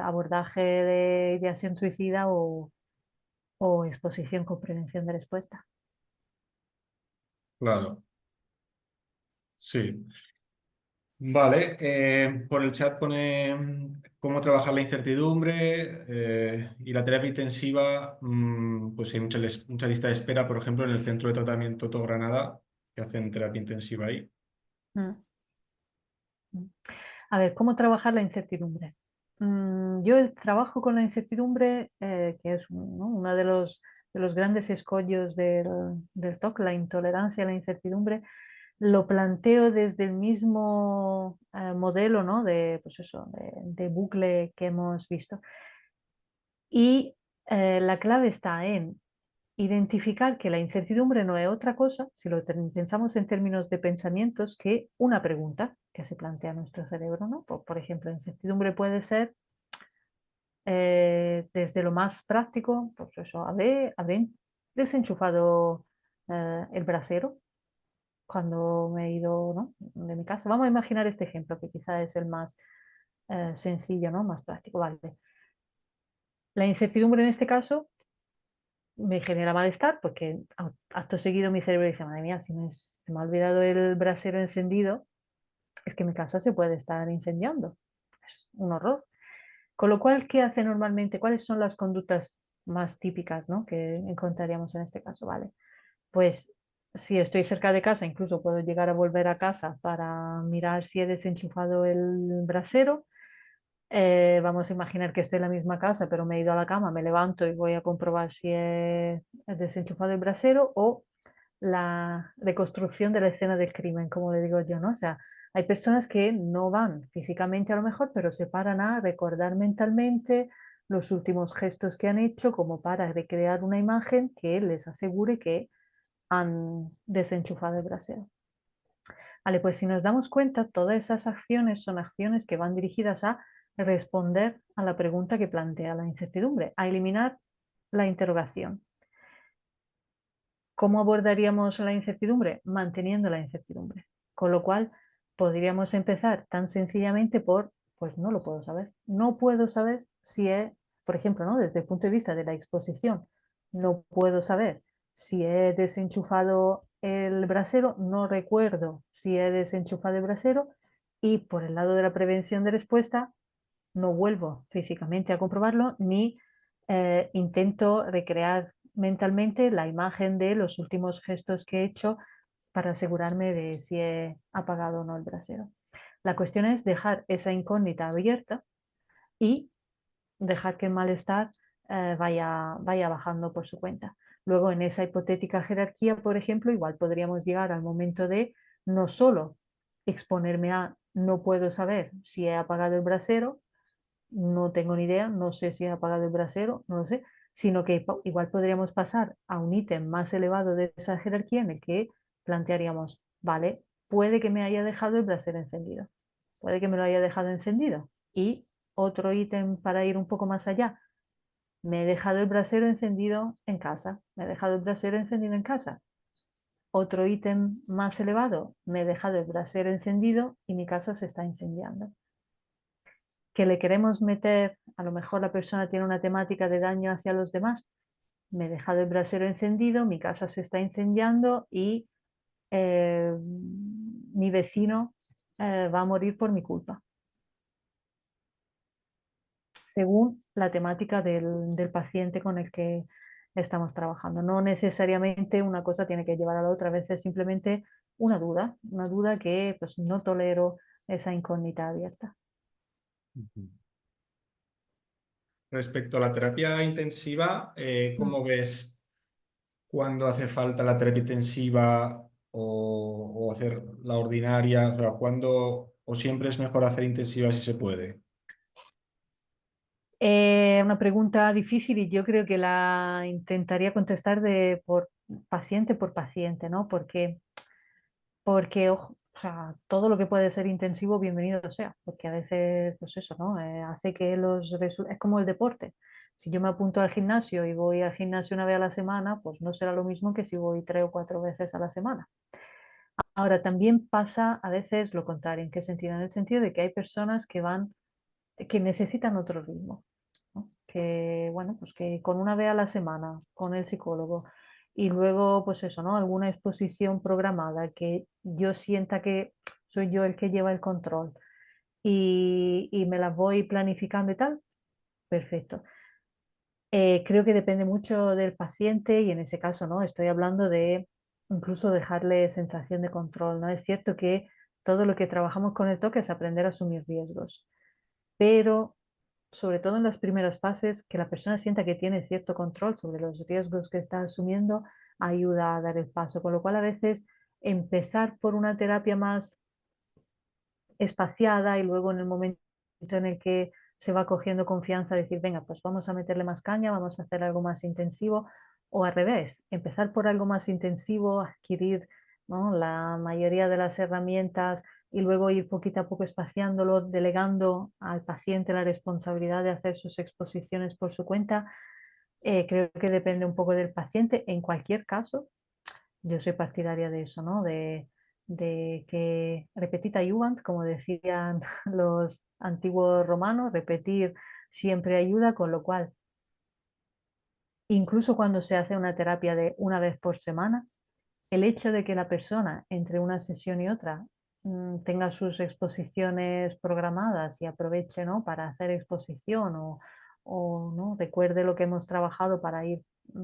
abordaje de ideación suicida o exposición con prevención de respuesta. claro, sí. Vale, por el chat pone cómo trabajar la incertidumbre y la terapia intensiva. Pues hay mucha lista de espera, por ejemplo, en el centro de tratamiento Todo Granada, que hacen terapia intensiva ahí. Mm, mm. A ver, ¿cómo trabajar la incertidumbre? Yo trabajo con la incertidumbre, que es ¿no? uno de los grandes escollos del TOC, la intolerancia a la incertidumbre. Lo planteo desde el mismo modelo, ¿no? De, pues eso, de bucle que hemos visto. Y la clave está en identificar que la incertidumbre no es otra cosa, si lo pensamos en términos de pensamientos, que una pregunta que se plantea nuestro cerebro, ¿no? Por ejemplo, la incertidumbre puede ser desde lo más práctico, pues eso, ¿habré desenchufado el brasero cuando me he ido, ¿no? de mi casa? Vamos a imaginar este ejemplo, que quizá es el más sencillo, ¿no? Más práctico, vale. La incertidumbre en este caso me genera malestar porque acto seguido mi cerebro dice, madre mía, si se me ha olvidado el brasero encendido, es que mi casa se puede estar incendiando. Es un horror. Con lo cual, ¿qué hace normalmente? ¿Cuáles son las conductas más típicas, ¿no? que encontraríamos en este caso? Vale, pues si estoy cerca de casa, incluso puedo llegar a volver a casa para mirar si he desenchufado el brasero. Vamos a imaginar que estoy en la misma casa, pero me he ido a la cama, me levanto y voy a comprobar si he desenchufado el brasero o la reconstrucción de la escena del crimen, como le digo yo, ¿no? O sea, hay personas que no van físicamente a lo mejor, pero se paran a recordar mentalmente los últimos gestos que han hecho como para recrear una imagen que les asegure que han desenchufado el brasero. Vale, pues si nos damos cuenta, todas esas acciones son acciones que van dirigidas a responder a la pregunta que plantea la incertidumbre, a eliminar la interrogación. ¿Cómo abordaríamos la incertidumbre? Manteniendo la incertidumbre. Con lo cual, podríamos empezar tan sencillamente por, pues no lo puedo saber. No puedo saber si es, por ejemplo, ¿no? Desde el punto de vista de la exposición, no puedo saber si he desenchufado el brasero, no recuerdo si he desenchufado el brasero y por el lado de la prevención de respuesta, no vuelvo físicamente a comprobarlo ni intento recrear mentalmente la imagen de los últimos gestos que he hecho para asegurarme de si he apagado o no el brasero. La cuestión es dejar esa incógnita abierta y dejar que el malestar vaya bajando por su cuenta. Luego, en esa hipotética jerarquía, por ejemplo, igual podríamos llegar al momento de no solo exponerme a no puedo saber si he apagado el brasero, no tengo ni idea, no sé si ha apagado el brasero, no lo sé, sino que igual podríamos pasar a un ítem más elevado de esa jerarquía en el que plantearíamos, vale, puede que me haya dejado el brasero encendido, puede que me lo haya dejado encendido. Y otro ítem para ir un poco más allá, me he dejado el brasero encendido en casa, me he dejado el brasero encendido en casa. Otro ítem más elevado, me he dejado el brasero encendido y mi casa se está incendiando. Que le queremos meter, a lo mejor la persona tiene una temática de daño hacia los demás, me he dejado el brasero encendido, mi casa se está incendiando y mi vecino va a morir por mi culpa, según la temática del paciente con el que estamos trabajando. No necesariamente una cosa tiene que llevar a la otra, a veces simplemente una duda que pues no tolero esa incógnita abierta. Ujú. Respecto a la terapia intensiva, Mm. ¿cómo ves cuando hace falta la terapia intensiva o hacer la ordinaria? O sea, ¿cuándo o siempre es mejor hacer intensiva si se puede? Una pregunta difícil y yo creo que la intentaría contestar por paciente, ¿no? Porque o sea, todo lo que puede ser intensivo, bienvenido sea, porque a veces, pues eso, ¿no? Hace que es como el deporte. Si yo me apunto al gimnasio y voy al gimnasio una vez a la semana, pues no será lo mismo que si voy 3 o 4 veces a la semana. Ahora, también pasa a veces lo contrario. ¿En qué sentido? En el sentido de que hay personas que necesitan otro ritmo, ¿no? Que, bueno, pues que con una vez a la semana con el psicólogo y luego, pues eso, ¿no? Alguna exposición programada que yo sienta que soy yo el que lleva el control y me las voy planificando y tal, perfecto. Creo que depende mucho del paciente y en ese caso, ¿no? Estoy hablando de incluso dejarle sensación de control, ¿no? Es cierto que todo lo que trabajamos con el toque es aprender a asumir riesgos, pero sobre todo en las primeras fases, que la persona sienta que tiene cierto control sobre los riesgos que está asumiendo, ayuda a dar el paso. Con lo cual, a veces empezar por una terapia más espaciada y luego en el momento en el que se va cogiendo confianza, decir, venga, pues vamos a meterle más caña, vamos a hacer algo más intensivo, o al revés, empezar por algo más intensivo, adquirir, ¿no?, la mayoría de las herramientas y luego ir poquito a poco espaciándolo, delegando al paciente la responsabilidad de hacer sus exposiciones por su cuenta. Creo que depende un poco del paciente. En cualquier caso, yo soy partidaria de eso, ¿no? De que repetita iuvant, como decían los antiguos romanos, repetir siempre ayuda, con lo cual, incluso cuando se hace una terapia de una vez por semana, el hecho de que la persona entre una sesión y otra tenga sus exposiciones programadas y aproveche, ¿no?, para hacer exposición o, ¿no?, recuerde lo que hemos trabajado para ir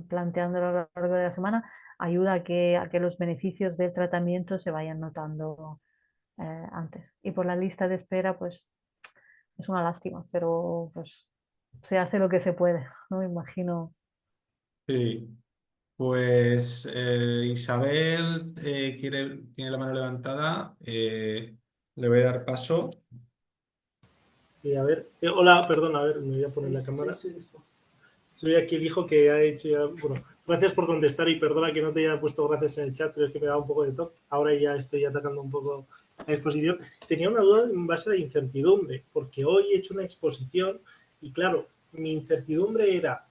planteándolo a lo largo de la semana, ayuda a que los beneficios del tratamiento se vayan notando antes. Y por la lista de espera, pues es una lástima, pero pues se hace lo que se puede, ¿no? Me imagino. Sí, pues Isabel tiene la mano levantada. Le voy a dar paso. A ver, hola, perdón, a ver, me voy a poner la cámara. Soy aquí el hijo que ha hecho ya, bueno, gracias por contestar y perdona que no te haya puesto gracias en el chat, pero es que me da un poco de toque. Ahora ya estoy atacando un poco la exposición. Tenía una duda en base a la incertidumbre, porque hoy he hecho una exposición y claro, mi incertidumbre era,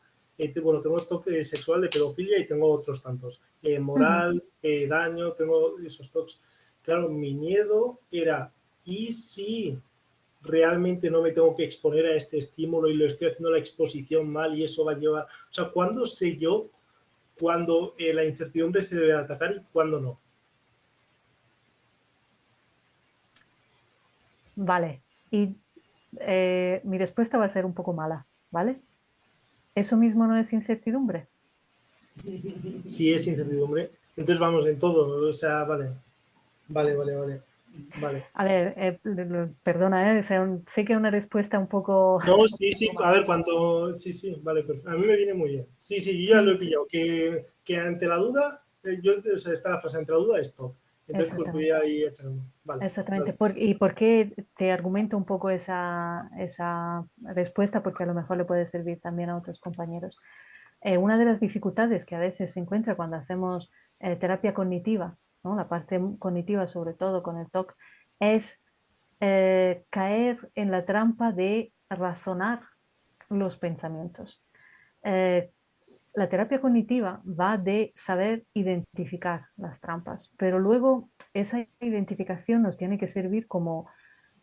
bueno, tengo toque sexual de pedofilia y tengo otros tantos, Ujú. moral, daño, tengo esos toques. Claro, mi miedo era, ¿y si realmente no me tengo que exponer a este estímulo y lo estoy haciendo la exposición mal y eso va a llevar... O sea, ¿cuándo sé yo cuándo la incertidumbre se debe atacar y cuándo no? Vale. Y mi respuesta va a ser un poco mala, ¿vale? ¿Eso mismo no es incertidumbre? Si es incertidumbre, entonces vamos en todo. O sea, vale, vale, vale, vale. Vale. A ver, perdona, o sea, sé que es una respuesta un poco, No, un sí, sí, poco a mala. ver, cuánto... Sí, sí, vale, pues a mí me viene muy bien. Sí, sí, yo ya lo Sí, he sí. pillado. Que ante la duda, yo, o sea, está la frase, ante la duda, esto. Entonces, pues voy a ir echando. Vale. Exactamente. Gracias. ¿Y por qué te argumento un poco esa respuesta? Porque a lo mejor le puede servir también a otros compañeros. Una de las dificultades que a veces se encuentra cuando hacemos terapia cognitiva, ¿no? La parte cognitiva, sobre todo con el TOC, es caer en la trampa de razonar los pensamientos. La terapia cognitiva va de saber identificar las trampas, pero luego esa identificación nos tiene que servir como,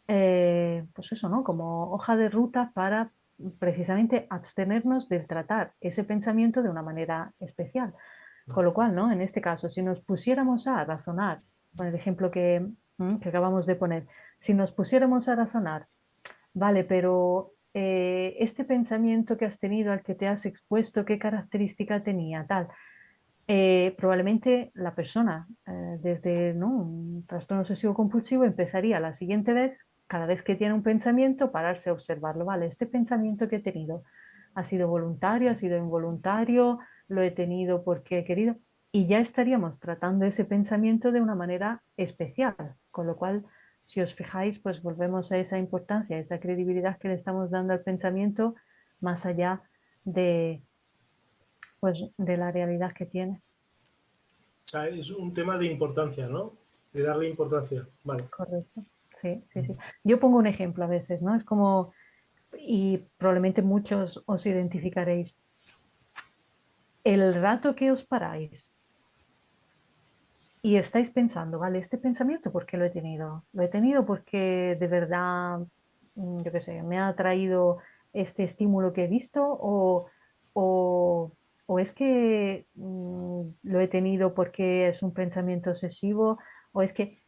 pues eso, ¿no? Como hoja de ruta para precisamente abstenernos del tratar ese pensamiento de una manera especial. Con lo cual, ¿no? En este caso, si nos pusiéramos a razonar, con el ejemplo que acabamos de poner, si nos pusiéramos a razonar, vale, pero este pensamiento que has tenido, al que te has expuesto, ¿qué característica tenía? Tal. Probablemente la persona, desde, ¿no?, un trastorno obsesivo compulsivo, empezaría la siguiente vez, cada vez que tiene un pensamiento, pararse a observarlo. Vale, este pensamiento que he tenido ha sido voluntario, ha sido involuntario, lo he tenido porque he querido, y ya estaríamos tratando ese pensamiento de una manera especial, con lo cual, si os fijáis, pues volvemos a esa importancia, a esa credibilidad que le estamos dando al pensamiento, más allá de, pues, de la realidad que tiene. O sea, es un tema de importancia, ¿no? De darle importancia. Vale. Correcto. Sí, sí, sí. Yo pongo un ejemplo a veces, ¿no? Es como, y probablemente muchos os identificaréis, el rato que os paráis y estáis pensando, vale, este pensamiento, ¿por qué lo he tenido? Lo he tenido porque de verdad, yo qué sé, me ha traído este estímulo que he visto o, o es que lo he tenido porque es un pensamiento obsesivo o es que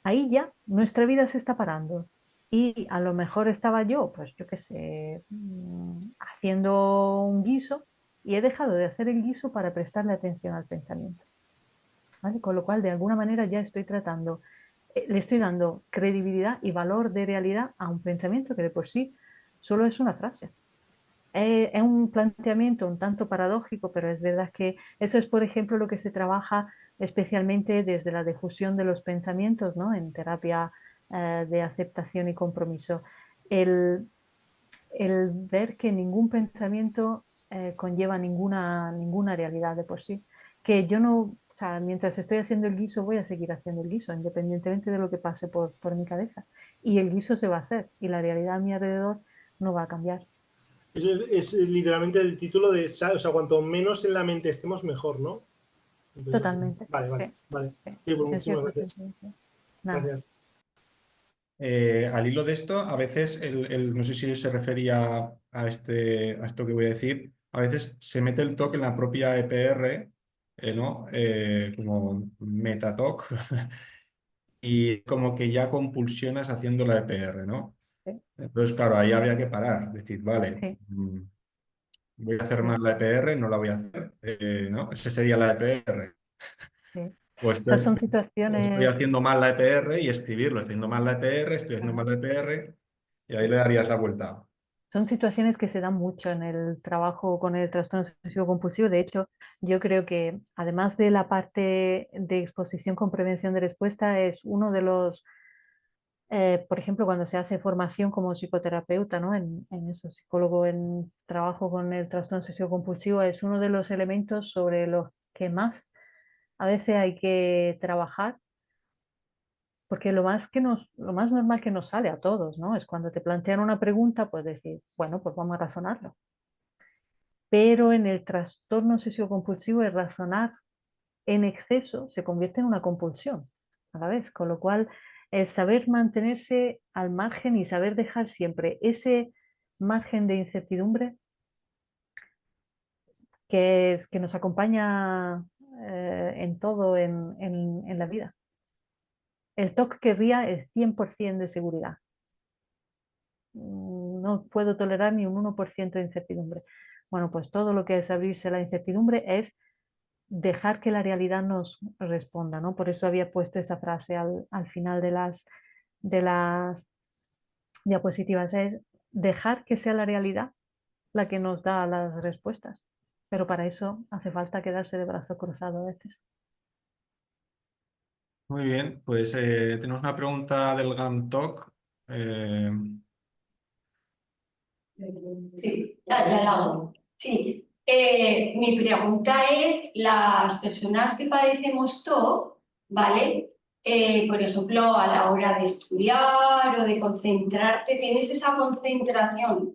ahí ya nuestra vida se está parando. Y a lo mejor estaba yo, pues yo qué sé, haciendo un guiso y he dejado de hacer el guiso para prestarle atención al pensamiento. ¿Vale? Con lo cual, de alguna manera ya estoy tratando, le estoy dando credibilidad y valor de realidad a un pensamiento que de por sí solo es una frase. Es un planteamiento un tanto paradójico, pero es verdad que eso es, por ejemplo, lo que se trabaja especialmente desde la difusión de los pensamientos, ¿no? En terapia de aceptación y compromiso. El, el ver que ningún pensamiento conlleva ninguna realidad de por sí. Que yo no, o sea, mientras estoy haciendo el guiso, voy a seguir haciendo el guiso, independientemente de lo que pase por mi cabeza. Y el guiso se va a hacer y la realidad a mi alrededor no va a cambiar. Eso es literalmente el título de, o sea, cuanto menos en la mente estemos, mejor, ¿no? Entonces, Totalmente. vale, vale, Sí, vale. sí. Sí, pues En muchísimas cierto gracias. sentido, sí. Nada. Gracias. Al hilo de esto, a veces, no sé si se refería a esto que voy a decir, a veces se mete el TOC en la propia EPR, ¿no? Como MetaTOC, y como que ya compulsionas haciendo la EPR, ¿no? Sí, Entonces, claro, ahí habría que parar, decir, vale, sí, voy a hacer sí, más la EPR, no la voy a hacer, ¿no? Esa sería la EPR. sí. Pues Esas son estoy situaciones, haciendo mal la EPR y escribirlo, estoy haciendo mal la EPR, estoy haciendo mal la EPR, y ahí le darías la vuelta. son situaciones que se dan mucho en el trabajo con el trastorno obsesivo compulsivo. De hecho, yo creo que además de la parte de exposición con prevención de respuesta, es uno de los, por ejemplo, cuando se hace formación como psicoterapeuta, ¿no? En eso, psicólogo en trabajo con el trastorno obsesivo compulsivo, es uno de los elementos sobre los que más a veces hay que trabajar. Porque lo más normal que nos sale a todos, ¿no? Es cuando te plantean una pregunta, pues decir, bueno, pues vamos a razonarlo. Pero en el trastorno obsesivo compulsivo, el razonar en exceso se convierte en una compulsión a la vez, con lo cual el saber mantenerse al margen y saber dejar siempre ese margen de incertidumbre que nos acompaña en todo en la vida. El TOC querría el 100% de seguridad. No puedo tolerar ni un 1% de incertidumbre. Bueno, pues todo lo que es abrirse a la incertidumbre es dejar que la realidad nos responda, ¿no? Por eso había puesto esa frase al final de las diapositivas, es dejar que sea la realidad la que nos da las respuestas. Pero para eso hace falta quedarse de brazo cruzado a veces. Muy bien, pues tenemos una pregunta del GamTalk. Sí, ya la hago. Sí, mi pregunta es, las personas que padecemos TOC, ¿vale? Por ejemplo, a la hora de estudiar o de concentrarte, ¿tienes esa concentración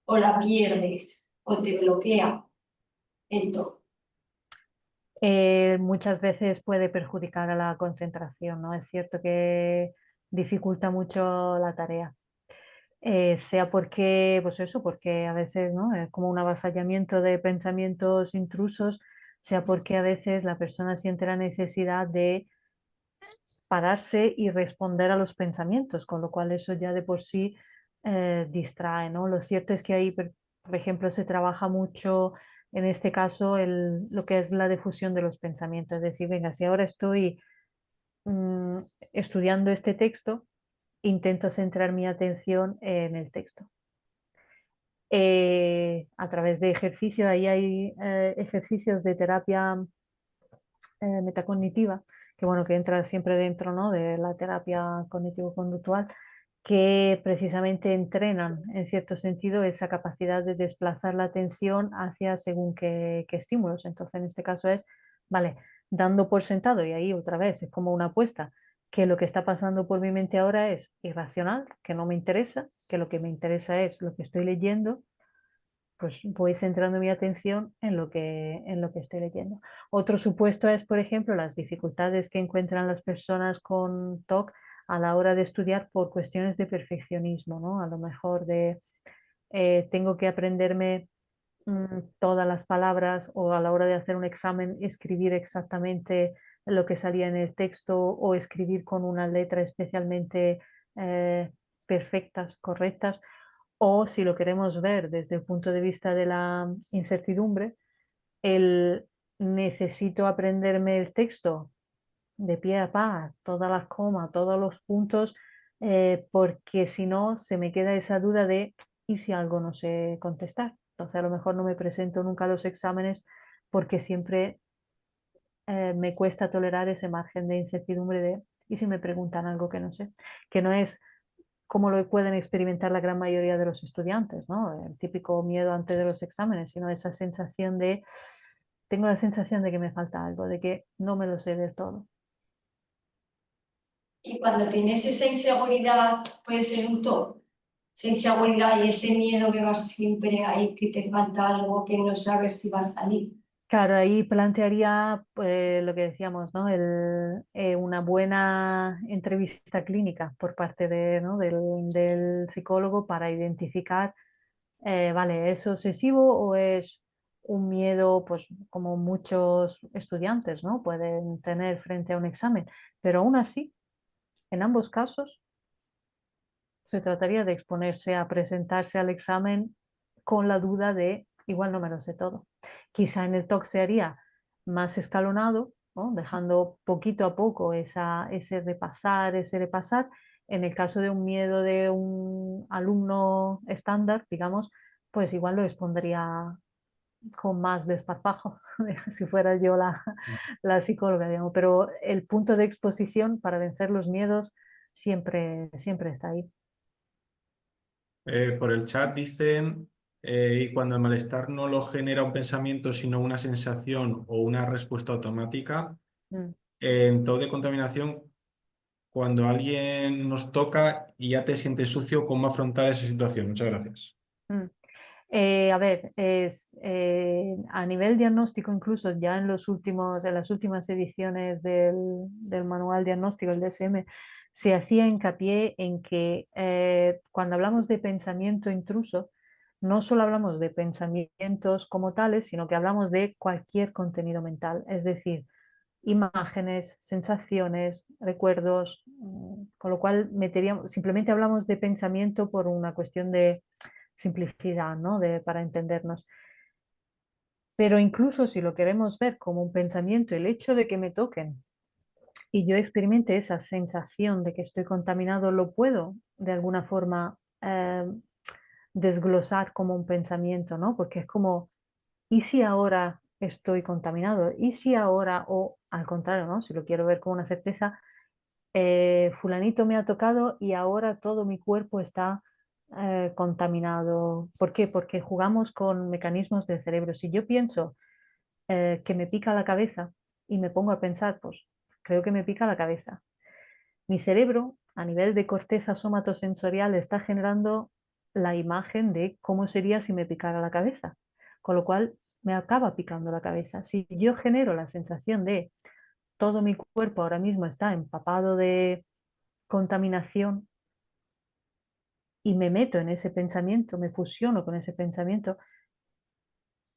o la pierdes o te bloquea el TOC? Muchas veces puede perjudicar a la concentración, ¿no? Es cierto que dificulta mucho la tarea. Sea porque, pues eso, porque a veces, ¿no? Es como un avasallamiento de pensamientos intrusos, sea porque a veces la persona siente la necesidad de pararse y responder a los pensamientos, con lo cual eso ya de por sí distrae, ¿no? Lo cierto es que ahí, por ejemplo, se trabaja mucho, en este caso, lo que es la difusión de los pensamientos, es decir, venga, si ahora estoy estudiando este texto, intento centrar mi atención en el texto. A través de ejercicio, ahí hay ejercicios de terapia metacognitiva, que bueno, que entra siempre dentro, ¿no?, de la terapia cognitivo-conductual, que precisamente entrenan en cierto sentido esa capacidad de desplazar la atención hacia según qué estímulos. Entonces, en este caso es, vale, dando por sentado, y ahí otra vez es como una apuesta, que lo que está pasando por mi mente ahora es irracional, que no me interesa, que lo que me interesa es lo que estoy leyendo, pues voy centrando mi atención en lo que estoy leyendo. Otro supuesto es, por ejemplo, las dificultades que encuentran las personas con TOC a la hora de estudiar por cuestiones de perfeccionismo, ¿no? A lo mejor tengo que aprenderme todas las palabras, o a la hora de hacer un examen escribir exactamente lo que salía en el texto, o escribir con una letra especialmente perfectas, correctas. O si lo queremos ver desde el punto de vista de la incertidumbre, el necesito aprenderme el texto de pie a pa, todas las comas, todos los puntos, porque si no se me queda esa duda de ¿y si algo no sé contestar? Entonces a lo mejor no me presento nunca a los exámenes porque siempre me cuesta tolerar ese margen de incertidumbre de ¿y si me preguntan algo que no sé? Que no es como lo pueden experimentar la gran mayoría de los estudiantes, ¿no? El típico miedo antes de los exámenes, sino esa sensación de, tengo la sensación de que me falta algo, de que no me lo sé del todo. Y cuando tienes esa inseguridad, puede ser un TOC. Esa inseguridad y ese miedo que vas siempre ahí, que te falta algo, que no sabes si va a salir. Claro, ahí plantearía lo que decíamos, ¿no? Una buena entrevista clínica por parte ¿no?, del psicólogo para identificar, vale, ¿es obsesivo o es un miedo, pues como muchos estudiantes, ¿no?, pueden tener frente a un examen? Pero aún así, en ambos casos, se trataría de exponerse a presentarse al examen con la duda de, igual no me lo sé todo. Quizá en el TOC se haría más escalonado, ¿no?, dejando poquito a poco ese repasar, ese repasar. En el caso de un miedo de un alumno estándar, digamos, pues igual lo expondría con más desparpajo, si fuera yo la psicóloga, digamos. Pero el punto de exposición para vencer los miedos siempre está ahí. Por el chat dicen, y cuando el malestar no lo genera un pensamiento, sino una sensación o una respuesta automática, Mm. en TOC de contaminación, cuando alguien nos toca y ya te sientes sucio, ¿cómo afrontar esa situación? Muchas gracias. Mm. A ver, a nivel diagnóstico, incluso ya en las últimas ediciones del manual diagnóstico, el DSM, se hacía hincapié en que cuando hablamos de pensamiento intruso, no solo hablamos de pensamientos como tales, sino que hablamos de cualquier contenido mental, es decir, imágenes, sensaciones, recuerdos, con lo cual simplemente hablamos de pensamiento por una cuestión de simplicidad, ¿no?, para entendernos. Pero incluso si lo queremos ver como un pensamiento, el hecho de que me toquen y yo experimente esa sensación de que estoy contaminado, lo puedo de alguna forma desglosar como un pensamiento, ¿no? Porque es como, ¿y si ahora estoy contaminado? ¿Y si ahora, o al contrario, ¿no?, si lo quiero ver con una certeza, fulanito me ha tocado y ahora todo mi cuerpo está contaminado. ¿Por qué? Porque jugamos con mecanismos del cerebro. Si yo pienso que me pica la cabeza y me pongo a pensar, pues creo que me pica la cabeza. Mi cerebro, a nivel de corteza somatosensorial, está generando la imagen de cómo sería si me picara la cabeza, con lo cual me acaba picando la cabeza. Si yo genero la sensación de todo mi cuerpo ahora mismo está empapado de contaminación y me meto en ese pensamiento, me fusiono con ese pensamiento,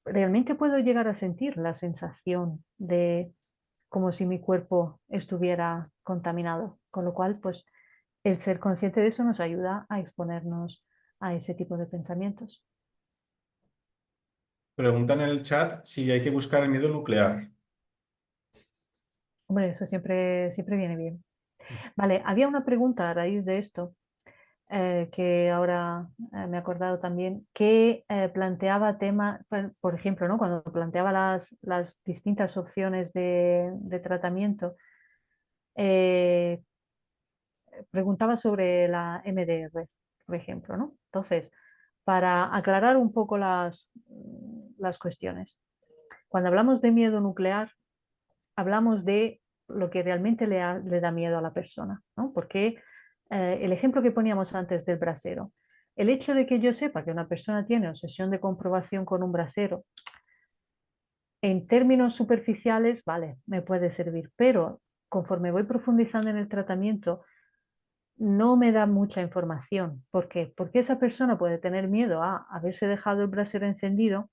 realmente puedo llegar a sentir la sensación de como si mi cuerpo estuviera contaminado, con lo cual, pues, el ser consciente de eso nos ayuda a exponernos a ese tipo de pensamientos. Preguntan en el chat si hay que buscar el miedo nuclear. Hombre, eso siempre, siempre viene bien. Vale, había una pregunta a raíz de esto, que ahora me he acordado también, que planteaba tema, por ejemplo, ¿no? Cuando planteaba las distintas opciones de tratamiento, eh, preguntaba sobre la MDR, por ejemplo, ¿no? Entonces, para aclarar un poco las cuestiones, cuando hablamos de miedo nuclear, hablamos de lo que realmente le da miedo a la persona, ¿no? Porque el ejemplo que poníamos antes del brasero, el hecho de que yo sepa que una persona tiene obsesión de comprobación con un brasero, en términos superficiales, vale, me puede servir, pero conforme voy profundizando en el tratamiento, no me da mucha información. ¿Por qué? Porque esa persona puede tener miedo a haberse dejado el brasero encendido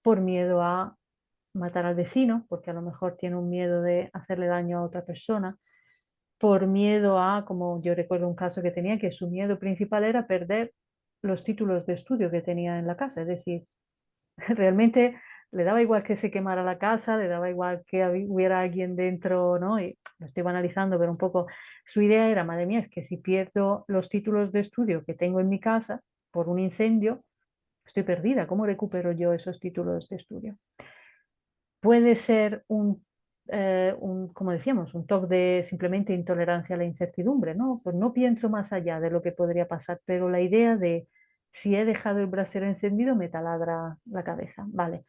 por miedo a matar al vecino, porque a lo mejor tiene un miedo de hacerle daño a otra persona, por miedo a, como yo recuerdo un caso que tenía, que su miedo principal era perder los títulos de estudio que tenía en la casa. Es decir, realmente le daba igual que se quemara la casa, le daba igual que hubiera alguien dentro, ¿no? Y lo estoy analizando, pero un poco su idea era, madre mía, es que si pierdo los títulos de estudio que tengo en mi casa por un incendio, estoy perdida. ¿Cómo recupero yo esos títulos de estudio? Puede ser como decíamos, un toque de simplemente intolerancia a la incertidumbre, ¿no? Pues no pienso más allá de lo que podría pasar, pero la idea de si he dejado el brasero encendido me taladra la cabeza, vale.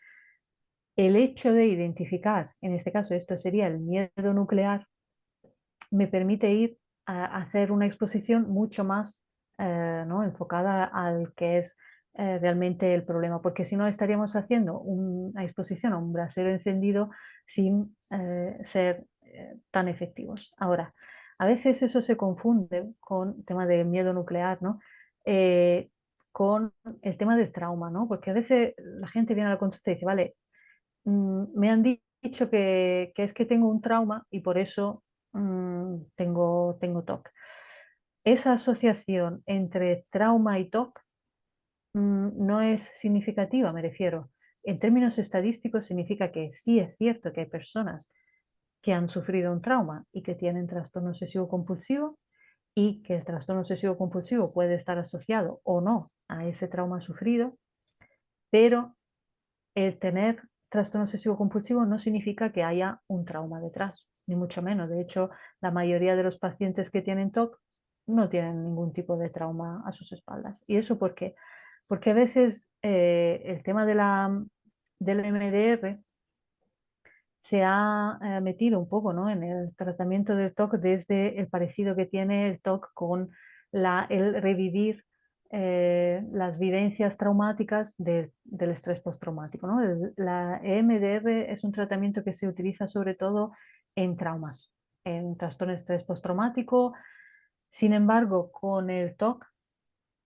El hecho de identificar, en este caso esto sería el miedo nuclear, me permite ir a hacer una exposición mucho más ¿no? enfocada al que es realmente el problema, porque si no estaríamos haciendo una exposición a un brasero encendido sin ser tan efectivos. Ahora, a veces eso se confunde con el tema del miedo nuclear, ¿no? Con el tema del trauma, ¿no? Porque a veces la gente viene a la consulta y dice, vale, me han dicho que es que tengo un trauma y por eso tengo TOC. Esa asociación entre trauma y TOC no es significativa, me refiero. En términos estadísticos significa que sí es cierto que hay personas que han sufrido un trauma y que tienen trastorno obsesivo compulsivo y que el trastorno obsesivo compulsivo puede estar asociado o no a ese trauma sufrido, pero el tener trastorno obsesivo compulsivo no significa que haya un trauma detrás, ni mucho menos. De hecho, la mayoría de los pacientes que tienen TOC no tienen ningún tipo de trauma a sus espaldas. ¿Y eso por qué? Porque a veces el tema del MDR se ha metido un poco, ¿no? en el tratamiento del TOC desde el parecido que tiene el TOC con el revivir las vivencias traumáticas del estrés postraumático, ¿no? La EMDR es un tratamiento que se utiliza sobre todo en traumas, en trastorno de estrés postraumático. Sin embargo, con el TOC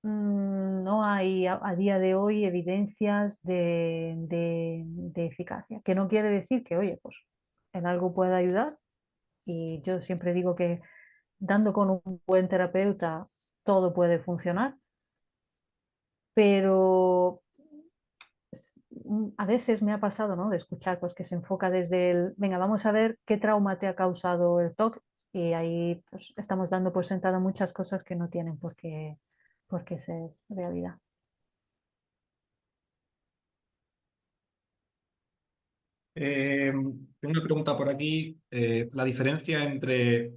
no hay a día de hoy evidencias de eficacia, que no quiere decir que, oye, pues en algo pueda ayudar. Y yo siempre digo que dando con un buen terapeuta todo puede funcionar, pero a veces me ha pasado, ¿no? de escuchar pues, que se enfoca desde el, venga, vamos a ver qué trauma te ha causado el TOC y ahí pues, estamos dando por sentado muchas cosas que no tienen por qué ser realidad. Tengo una pregunta por aquí. La diferencia entre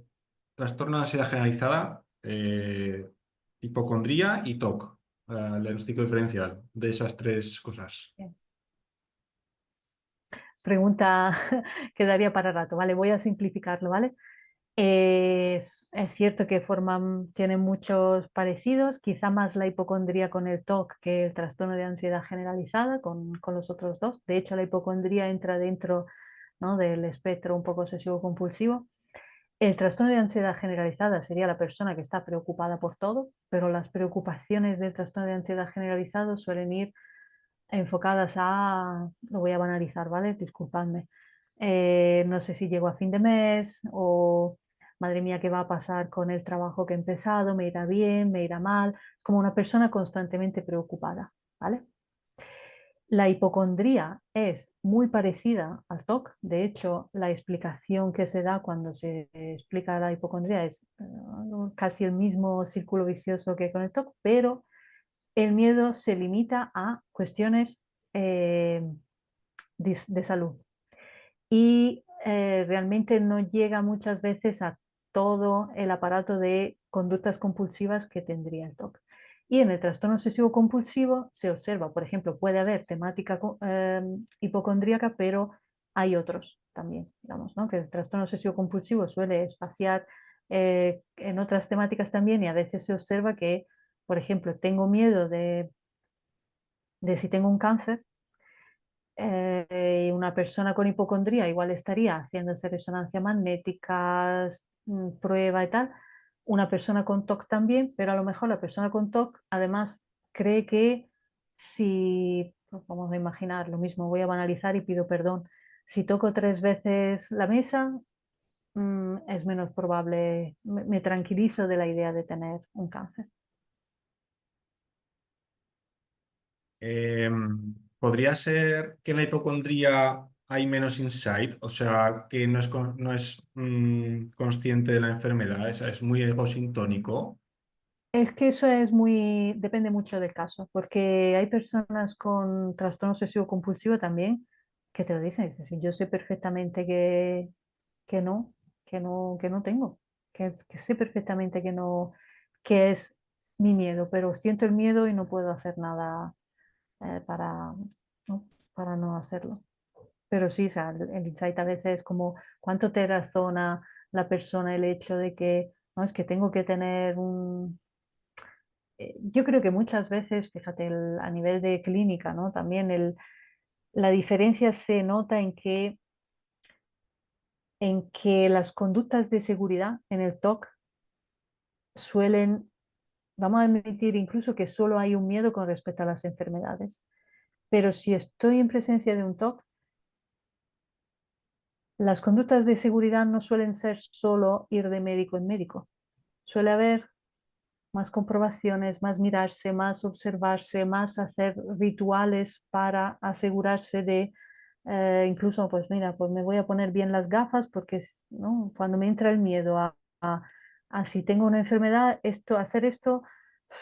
trastorno de ansiedad generalizada, hipocondría y TOC, el diagnóstico diferencial de esas tres cosas. Pregunta que daría para rato, ¿vale? Voy a simplificarlo, ¿vale? Es cierto que tienen muchos parecidos, quizá más la hipocondría con el TOC que el trastorno de ansiedad generalizada con los otros dos. De hecho, la hipocondría entra dentro, ¿no?, del espectro un poco obsesivo-compulsivo. El trastorno de ansiedad generalizada sería la persona que está preocupada por todo, pero las preocupaciones del trastorno de ansiedad generalizado suelen ir enfocadas lo voy a banalizar, ¿vale? Disculpadme. No sé si llego a fin de mes o madre mía, ¿qué va a pasar con el trabajo que he empezado? ¿Me irá bien? ¿Me irá mal? Como una persona constantemente preocupada, ¿vale? La hipocondría es muy parecida al TOC. De hecho, la explicación que se da cuando se explica la hipocondría es casi el mismo círculo vicioso que con el TOC, pero el miedo se limita a cuestiones de salud y realmente no llega muchas veces a todo el aparato de conductas compulsivas que tendría el TOC. Y en el trastorno obsesivo compulsivo se observa, por ejemplo, puede haber temática hipocondríaca, pero hay otros también, digamos, ¿no? Que el trastorno obsesivo compulsivo suele espaciar en otras temáticas también y a veces se observa que, por ejemplo, tengo miedo de si tengo un cáncer, una persona con hipocondría igual estaría haciéndose resonancia magnética, prueba y tal. Una persona con TOC también, pero a lo mejor la persona con TOC además cree que si, pues vamos a imaginar lo mismo, voy a banalizar y pido perdón, si toco 3 veces la mesa, es menos probable, me tranquilizo de la idea de tener un cáncer. ¿Podría ser que en la hipocondría hay menos insight? O sea, que no es consciente de la enfermedad, es muy egosintónico. Es que eso depende mucho del caso, porque hay personas con trastorno obsesivo compulsivo también que te lo dicen, es decir, yo sé perfectamente que no, que no tengo, que sé perfectamente que no, que es mi miedo, pero siento el miedo y no puedo hacer nada ¿no? para no hacerlo. Pero sí, o sea, el insight a veces es como cuánto te razona la persona el hecho de que, no, es que tengo que tener yo creo que muchas veces, fíjate, a nivel de clínica, ¿no? También la diferencia se nota en que las conductas de seguridad en el TOC suelen, vamos a admitir incluso que solo hay un miedo con respecto a las enfermedades. Pero si estoy en presencia de un TOC, las conductas de seguridad no suelen ser solo ir de médico en médico. Suele haber más comprobaciones, más mirarse, más observarse, más hacer rituales para asegurarse de, incluso, pues mira, pues me voy a poner bien las gafas porque, ¿no?, cuando me entra el miedo a si tengo una enfermedad, hacer esto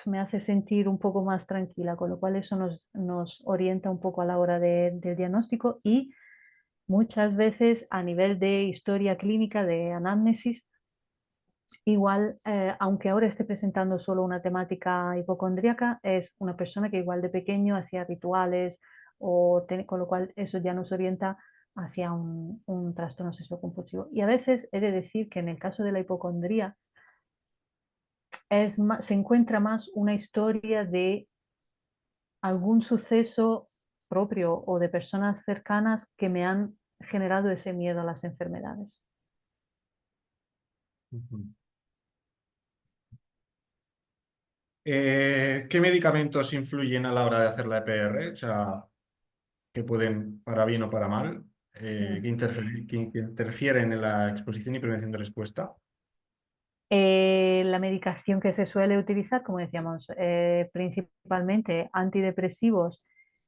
me hace sentir un poco más tranquila, con lo cual eso nos orienta un poco a la hora del diagnóstico y muchas veces a nivel de historia clínica, de anamnesis, igual, aunque ahora esté presentando solo una temática hipocondríaca, es una persona que igual de pequeño hacía rituales con lo cual eso ya nos orienta hacia un trastorno obsesivo compulsivo. Y a veces he de decir que en el caso de la hipocondría se encuentra más una historia de algún suceso propio o de personas cercanas que me han generado ese miedo a las enfermedades. Ujú. ¿Qué medicamentos influyen a la hora de hacer la EPR? O sea, que pueden, para bien o para mal, que interfieren en la exposición y prevención de respuesta. La medicación que se suele utilizar, como decíamos, principalmente antidepresivos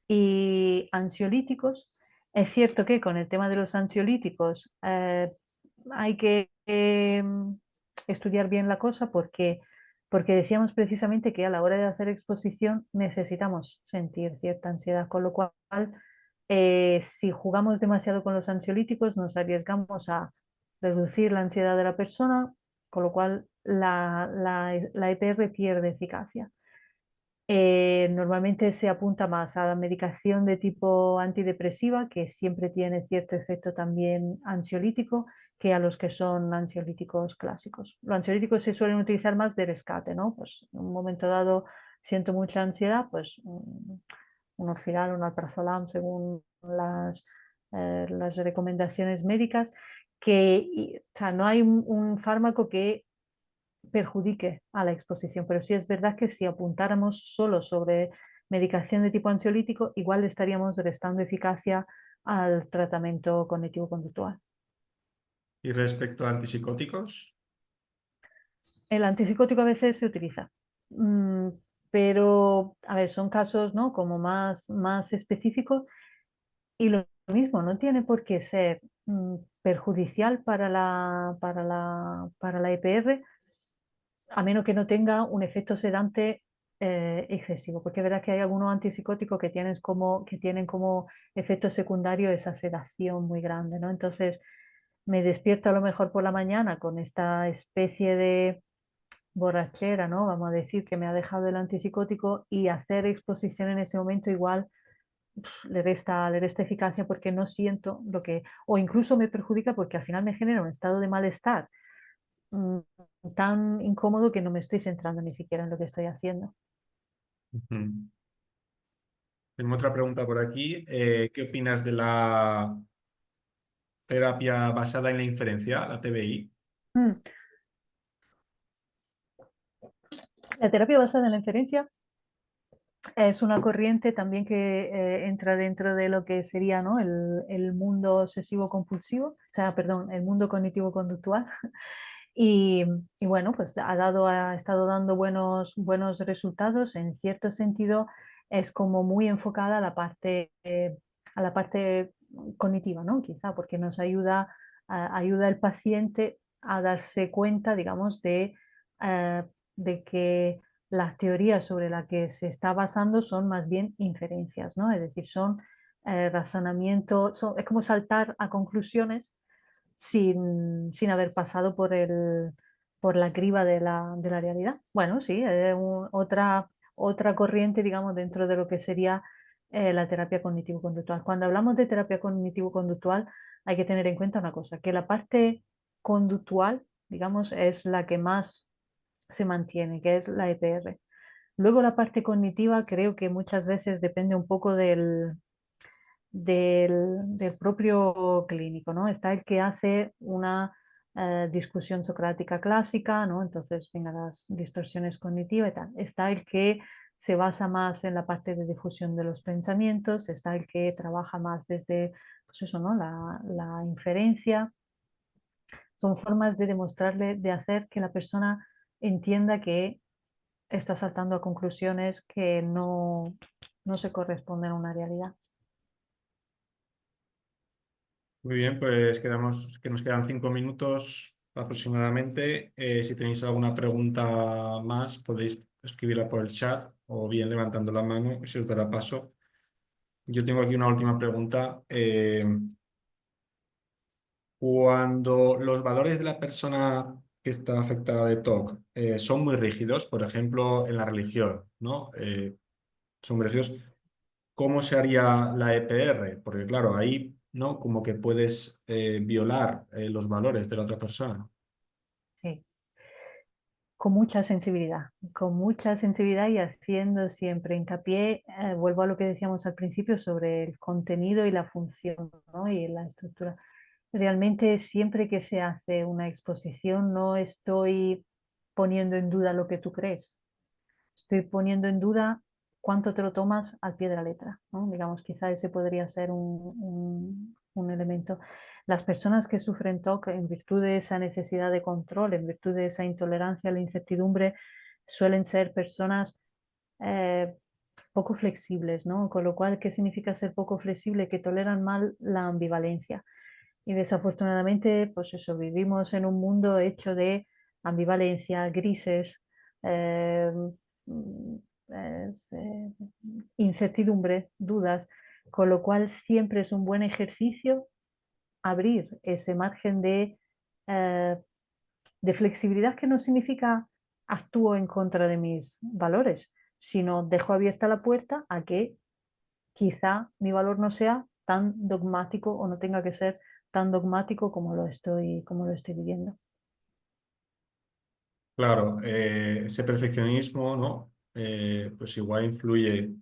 y ansiolíticos. Es cierto que con el tema de los ansiolíticos hay que estudiar bien la cosa porque decíamos precisamente que a la hora de hacer exposición necesitamos sentir cierta ansiedad, con lo cual si jugamos demasiado con los ansiolíticos nos arriesgamos a reducir la ansiedad de la persona con lo cual la EPR pierde eficacia. Normalmente se apunta más a la medicación de tipo antidepresiva, que siempre tiene cierto efecto también ansiolítico, que a los que son ansiolíticos clásicos. Los ansiolíticos se suelen utilizar más de rescate, ¿no? Pues en un momento dado siento mucha ansiedad, pues un Orfidal, un alprazolam, según las recomendaciones médicas, o sea, no hay un fármaco que perjudique a la exposición, pero sí es verdad que si apuntáramos solo sobre medicación de tipo ansiolítico, igual estaríamos restando eficacia al tratamiento cognitivo-conductual. Y respecto a antipsicóticos, El antipsicótico a veces se utiliza, pero a ver, son casos, ¿no?, como más específicos, y lo mismo, no tiene por qué ser perjudicial para la EPR, a menos que no tenga un efecto sedante excesivo, porque es verdad que hay algunos antipsicóticos que tienen como efecto secundario esa sedación muy grande, ¿no? Entonces me despierto a lo mejor por la mañana con esta especie de borrachera, ¿no? Vamos a decir que me ha dejado el antipsicótico, y hacer exposición en ese momento igual le resta eficacia, porque no siento o incluso me perjudica porque al final me genera un estado de malestar tan incómodo que no me estoy centrando ni siquiera en lo que estoy haciendo. tengo otra pregunta por aquí. ¿Qué opinas de la terapia basada en la inferencia, la TBI? La terapia basada en la inferencia es una corriente también que entra dentro de lo que sería, ¿no?, el mundo obsesivo-compulsivo, o sea, perdón, el mundo cognitivo-conductual. Y bueno, pues ha estado dando buenos resultados. En cierto sentido, es como muy enfocada a la parte cognitiva, ¿no? Quizá porque nos ayuda al paciente a darse cuenta, digamos, de que las teorías sobre las que se está basando son más bien inferencias, ¿no? Es decir, son razonamiento, es como saltar a conclusiones sin haber pasado por la criba de la realidad. Bueno, sí, otra corriente, digamos, dentro de lo que sería la terapia cognitivo-conductual. Cuando hablamos de terapia cognitivo-conductual, hay que tener en cuenta una cosa, que la parte conductual, digamos, es la que más se mantiene, que es la EPR. Luego la parte cognitiva creo que muchas veces depende un poco del propio clínico, ¿no? Está el que hace una discusión socrática clásica, ¿no? Entonces, venga, las distorsiones cognitivas y tal. Está el que se basa más en la parte de difusión de los pensamientos, está el que trabaja más desde, pues eso, ¿no?, la inferencia. Son formas de demostrarle, de hacer que la persona entienda que está saltando a conclusiones que no se corresponden a una realidad. Muy bien, pues que nos quedan 5 minutos aproximadamente. Si tenéis alguna pregunta más, podéis escribirla por el chat o bien levantando la mano y se os dará paso. Yo tengo aquí una última pregunta. Cuando los valores de la persona que está afectada de TOC son muy rígidos, por ejemplo, en la religión, ¿no? Son muy rígidos. ¿Cómo se haría la EPR? Porque claro, ahí, ¿no?, como que puedes violar los valores de la otra persona. Sí. Con mucha sensibilidad y haciendo siempre hincapié, vuelvo a lo que decíamos al principio sobre el contenido y la función, ¿no?, y la estructura. Realmente siempre que se hace una exposición no estoy poniendo en duda lo que tú crees, estoy poniendo en duda cuánto te lo tomas al pie de la letra, ¿no? Digamos, quizá ese podría ser un elemento. Las personas que sufren TOC en virtud de esa necesidad de control, en virtud de esa intolerancia a la incertidumbre, suelen ser personas eh, poco flexibles, ¿no? Con lo cual, ¿qué significa ser poco flexible? Que toleran mal la ambivalencia. Y desafortunadamente, pues eso, vivimos en un mundo hecho de ambivalencia, grises, eh, incertidumbre, dudas, con lo cual siempre es un buen ejercicio abrir ese margen de de flexibilidad, que no significa actúo en contra de mis valores, sino dejo abierta la puerta a que quizá mi valor no sea tan dogmático o no tenga que ser tan dogmático como lo estoy viviendo. Claro, ese perfeccionismo, ¿no? Pues igual influye.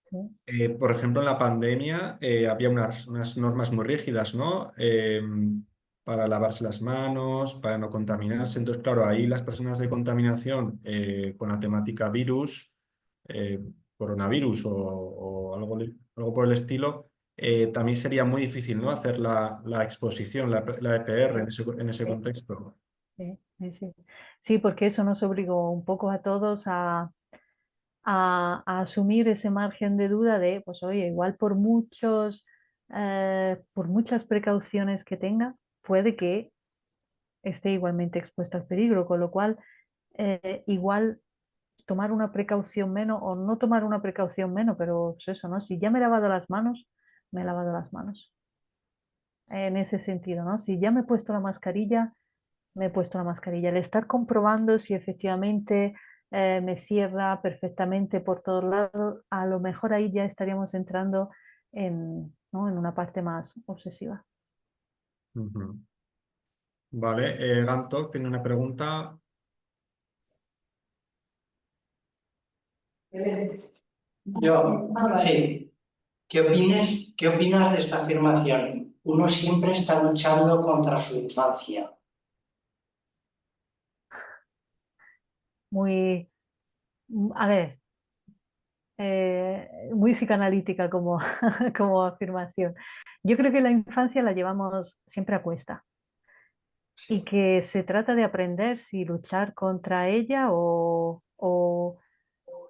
¿Sí? Por ejemplo, en la pandemia había unas normas muy rígidas, ¿no? Para lavarse las manos, para no contaminarse. Entonces, claro, ahí las personas de contaminación con la temática virus, eh, coronavirus o algo por el estilo, también sería muy difícil, ¿no? Hacer la exposición, la EPR en ese Sí, contexto. sí, sí, sí. Sí, porque eso nos obligó un poco a todos a asumir ese margen de duda de, pues oye, igual por muchas precauciones que tenga, puede que esté igualmente expuesto al peligro, con lo cual igual tomar una precaución menos o no tomar una precaución menos, pero pues eso, ¿no? Si ya me he lavado las manos, me he lavado las manos. En ese sentido, ¿no? Si ya me he puesto la mascarilla, me he puesto la mascarilla. El estar comprobando si efectivamente me cierra perfectamente por todos lados, a lo mejor ahí ya estaríamos entrando ¿no? en una parte más obsesiva. Ujú. Vale, Ganto tiene una pregunta. Yo, sí. ¿Qué opinas de esta afirmación? Uno siempre está luchando contra su infancia. Muy, a ver, muy psicoanalítica como, como afirmación. Yo creo que la infancia la llevamos siempre a cuesta y que se trata de aprender si luchar contra ella o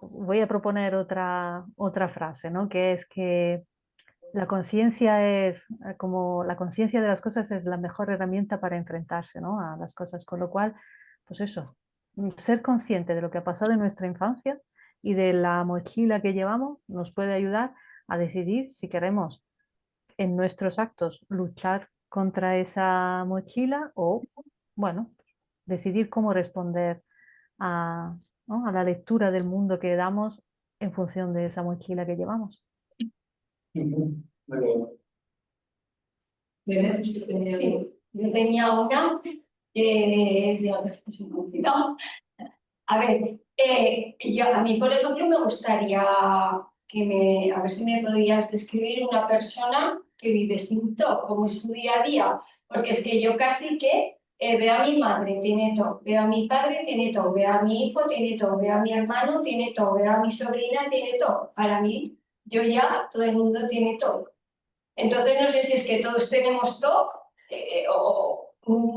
voy a proponer otra frase, ¿no? Que es que la conciencia es como la conciencia de las cosas es la mejor herramienta para enfrentarse, ¿no? a las cosas, con lo cual, pues eso, ser consciente de lo que ha pasado en nuestra infancia y de la mochila que llevamos nos puede ayudar a decidir si queremos en nuestros actos luchar contra esa mochila o, bueno, decidir cómo responder a, ¿no? a la lectura del mundo que damos en función de esa mochila que llevamos. Muy bien. Sí, yo tenía una que es de algo que se me ha olvidado. A ver, a mí, por ejemplo, me gustaría a ver si me podías describir una persona que vive sin TOC, como es su día a día, porque es que yo casi que veo a mi madre, tiene TOC, veo a mi padre, tiene TOC, veo a mi hijo, tiene TOC, veo a mi hermano, tiene TOC, veo a mi sobrina, tiene TOC. Para mí, yo ya, todo el mundo tiene TOC. Entonces, no sé si es que todos tenemos TOC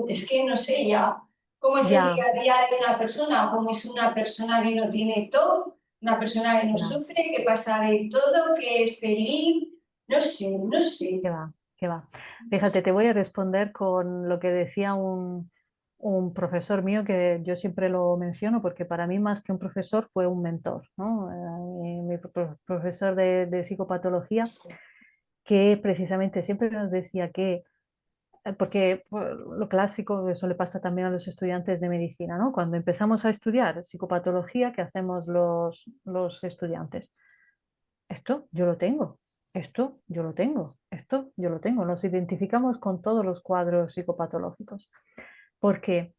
es que no sé ya cómo es el Ya, día a día de una persona, cómo es una persona que no tiene TOC, una persona que no ya. sufre, que pasa de todo, que es feliz. No sé, no sé. ¿Qué va? ¿Qué va? Fíjate, te voy a responder con lo que decía un profesor mío que yo siempre lo menciono porque para mí más que un profesor fue un mentor, ¿no? Mi profesor de psicopatología que precisamente siempre nos decía que, porque lo clásico, eso le pasa también a los estudiantes de medicina, ¿no? Cuando empezamos a estudiar psicopatología, ¿qué hacemos los estudiantes? Esto yo lo tengo, esto yo lo tengo, esto yo lo tengo. Nos identificamos con todos los cuadros psicopatológicos. ¿Por qué?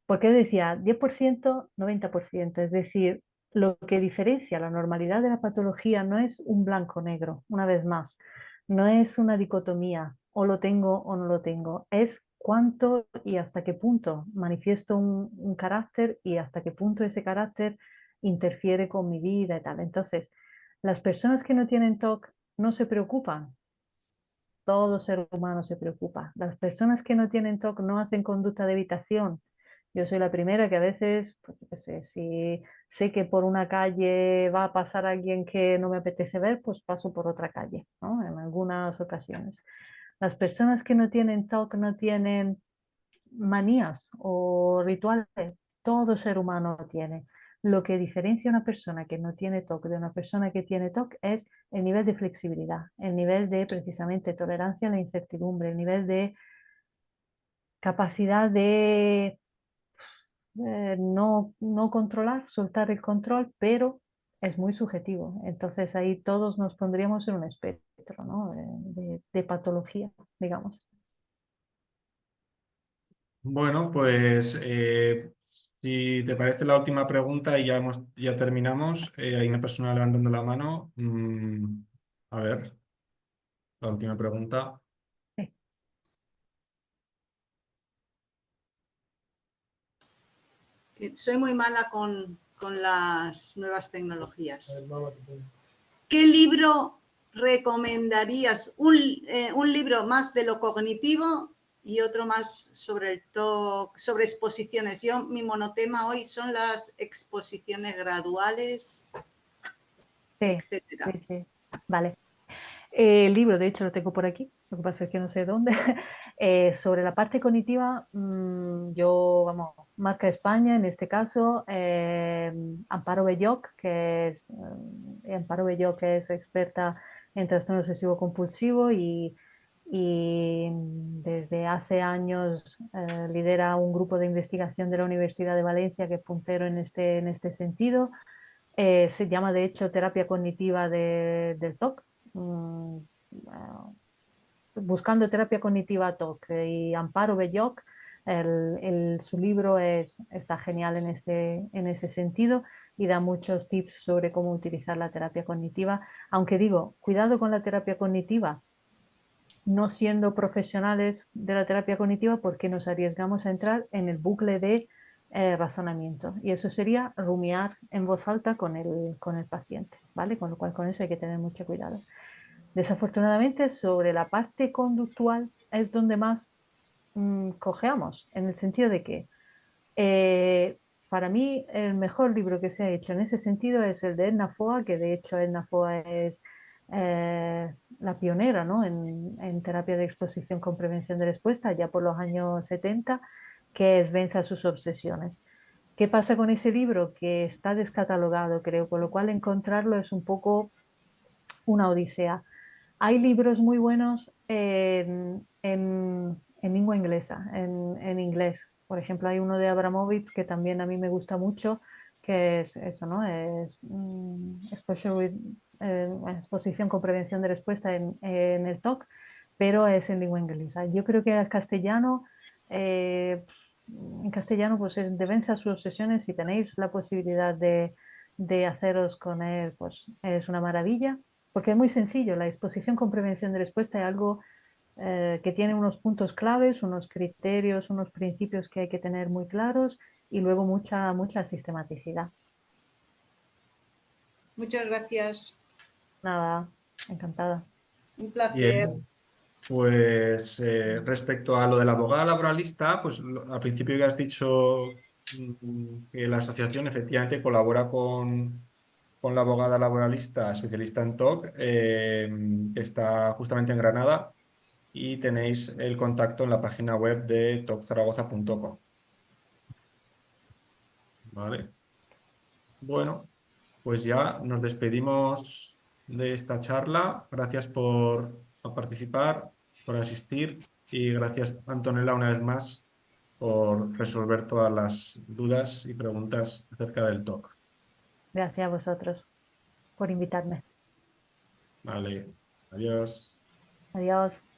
Porque decía 10%, 90%. Es decir, lo que diferencia la normalidad de la patología no es un blanco-negro, una vez más, no es una dicotomía, o lo tengo o no lo tengo, es cuánto y hasta qué punto manifiesto un carácter y hasta qué punto ese carácter interfiere con mi vida y tal. Entonces, las personas que no tienen TOC no se preocupan. Todo ser humano se preocupa. Las personas que no tienen TOC no hacen conducta de evitación. Yo soy la primera que a veces, pues, yo qué sé, si sé que por una calle va a pasar alguien que no me apetece ver, pues paso por otra calle, ¿no? En algunas ocasiones. Las personas que no tienen TOC no tienen manías o rituales. Todo ser humano lo tiene. Lo que diferencia a una persona que no tiene TOC de una persona que tiene TOC es el nivel de flexibilidad, el nivel de precisamente tolerancia a la incertidumbre, el nivel de capacidad de no controlar, soltar el control, pero es muy subjetivo. Entonces ahí todos nos pondríamos en un espectro, ¿no? de patología, digamos. Bueno, pues si te parece la última pregunta y ya terminamos, hay una persona levantando la mano. A ver, la última pregunta. Sí. Soy muy mala con las nuevas A tecnologías. ver, vamos a ver. ¿Qué libro recomendarías? Un libro más de lo cognitivo y otro más sobre el TOC, sobre exposiciones. Mi monotema hoy son las exposiciones graduales, Sí, etcétera. sí. Vale. El libro, de hecho, lo tengo por aquí, lo que pasa es que no sé dónde. Sobre la parte cognitiva, yo, vamos, marca España en este caso, Amparo Belloc, Amparo Belloc, que es experta en trastorno obsesivo compulsivo y desde hace años lidera un grupo de investigación de la Universidad de Valencia que es puntero en este sentido. Se llama de hecho terapia cognitiva del TOC. Buscando terapia cognitiva TOC y Amparo Belloc, su libro está genial en ese sentido y da muchos tips sobre cómo utilizar la terapia cognitiva. Aunque digo, cuidado con la terapia cognitiva, no siendo profesionales de la terapia cognitiva porque nos arriesgamos a entrar en el bucle de razonamiento y eso sería rumiar en voz alta con el paciente, ¿vale? Con lo cual con eso hay que tener mucho cuidado. Desafortunadamente sobre la parte conductual es donde más cojeamos, en el sentido de que para mí el mejor libro que se ha hecho en ese sentido es el de Edna Foa, que de hecho Edna Foa es la pionera, ¿no? en terapia de exposición con prevención de respuesta, ya por los años 70, que es Venza sus obsesiones. ¿Qué pasa con ese libro? Que está descatalogado, creo, con lo cual encontrarlo es un poco una odisea. Hay libros muy buenos en lengua inglesa, en inglés. Por ejemplo, hay uno de Abramovich que también a mí me gusta mucho, que es eso, ¿no? Es exposición con prevención de respuesta en el TOC, pero es en lengua inglesa. Yo creo que en castellano, pues es de Venza sus obsesiones. Si tenéis la posibilidad de haceros con él, pues es una maravilla. Porque es muy sencillo, la exposición con prevención de respuesta es algo que tiene unos puntos claves, unos criterios, unos principios que hay que tener muy claros y luego mucha sistematicidad. Muchas gracias. Nada, encantada. Un placer. Bien, pues respecto a lo de la abogada laboralista, pues al principio ya has dicho que la asociación efectivamente colabora con la abogada laboralista especialista en TOC, que está justamente en Granada, y tenéis el contacto en la página web de toczaragoza.com. ¿Vale? Bueno, pues ya nos despedimos de esta charla. Gracias por participar, por asistir y gracias, Antonella, una vez más por resolver todas las dudas y preguntas acerca del TOC. Gracias a vosotros por invitarme. Vale, adiós. Adiós.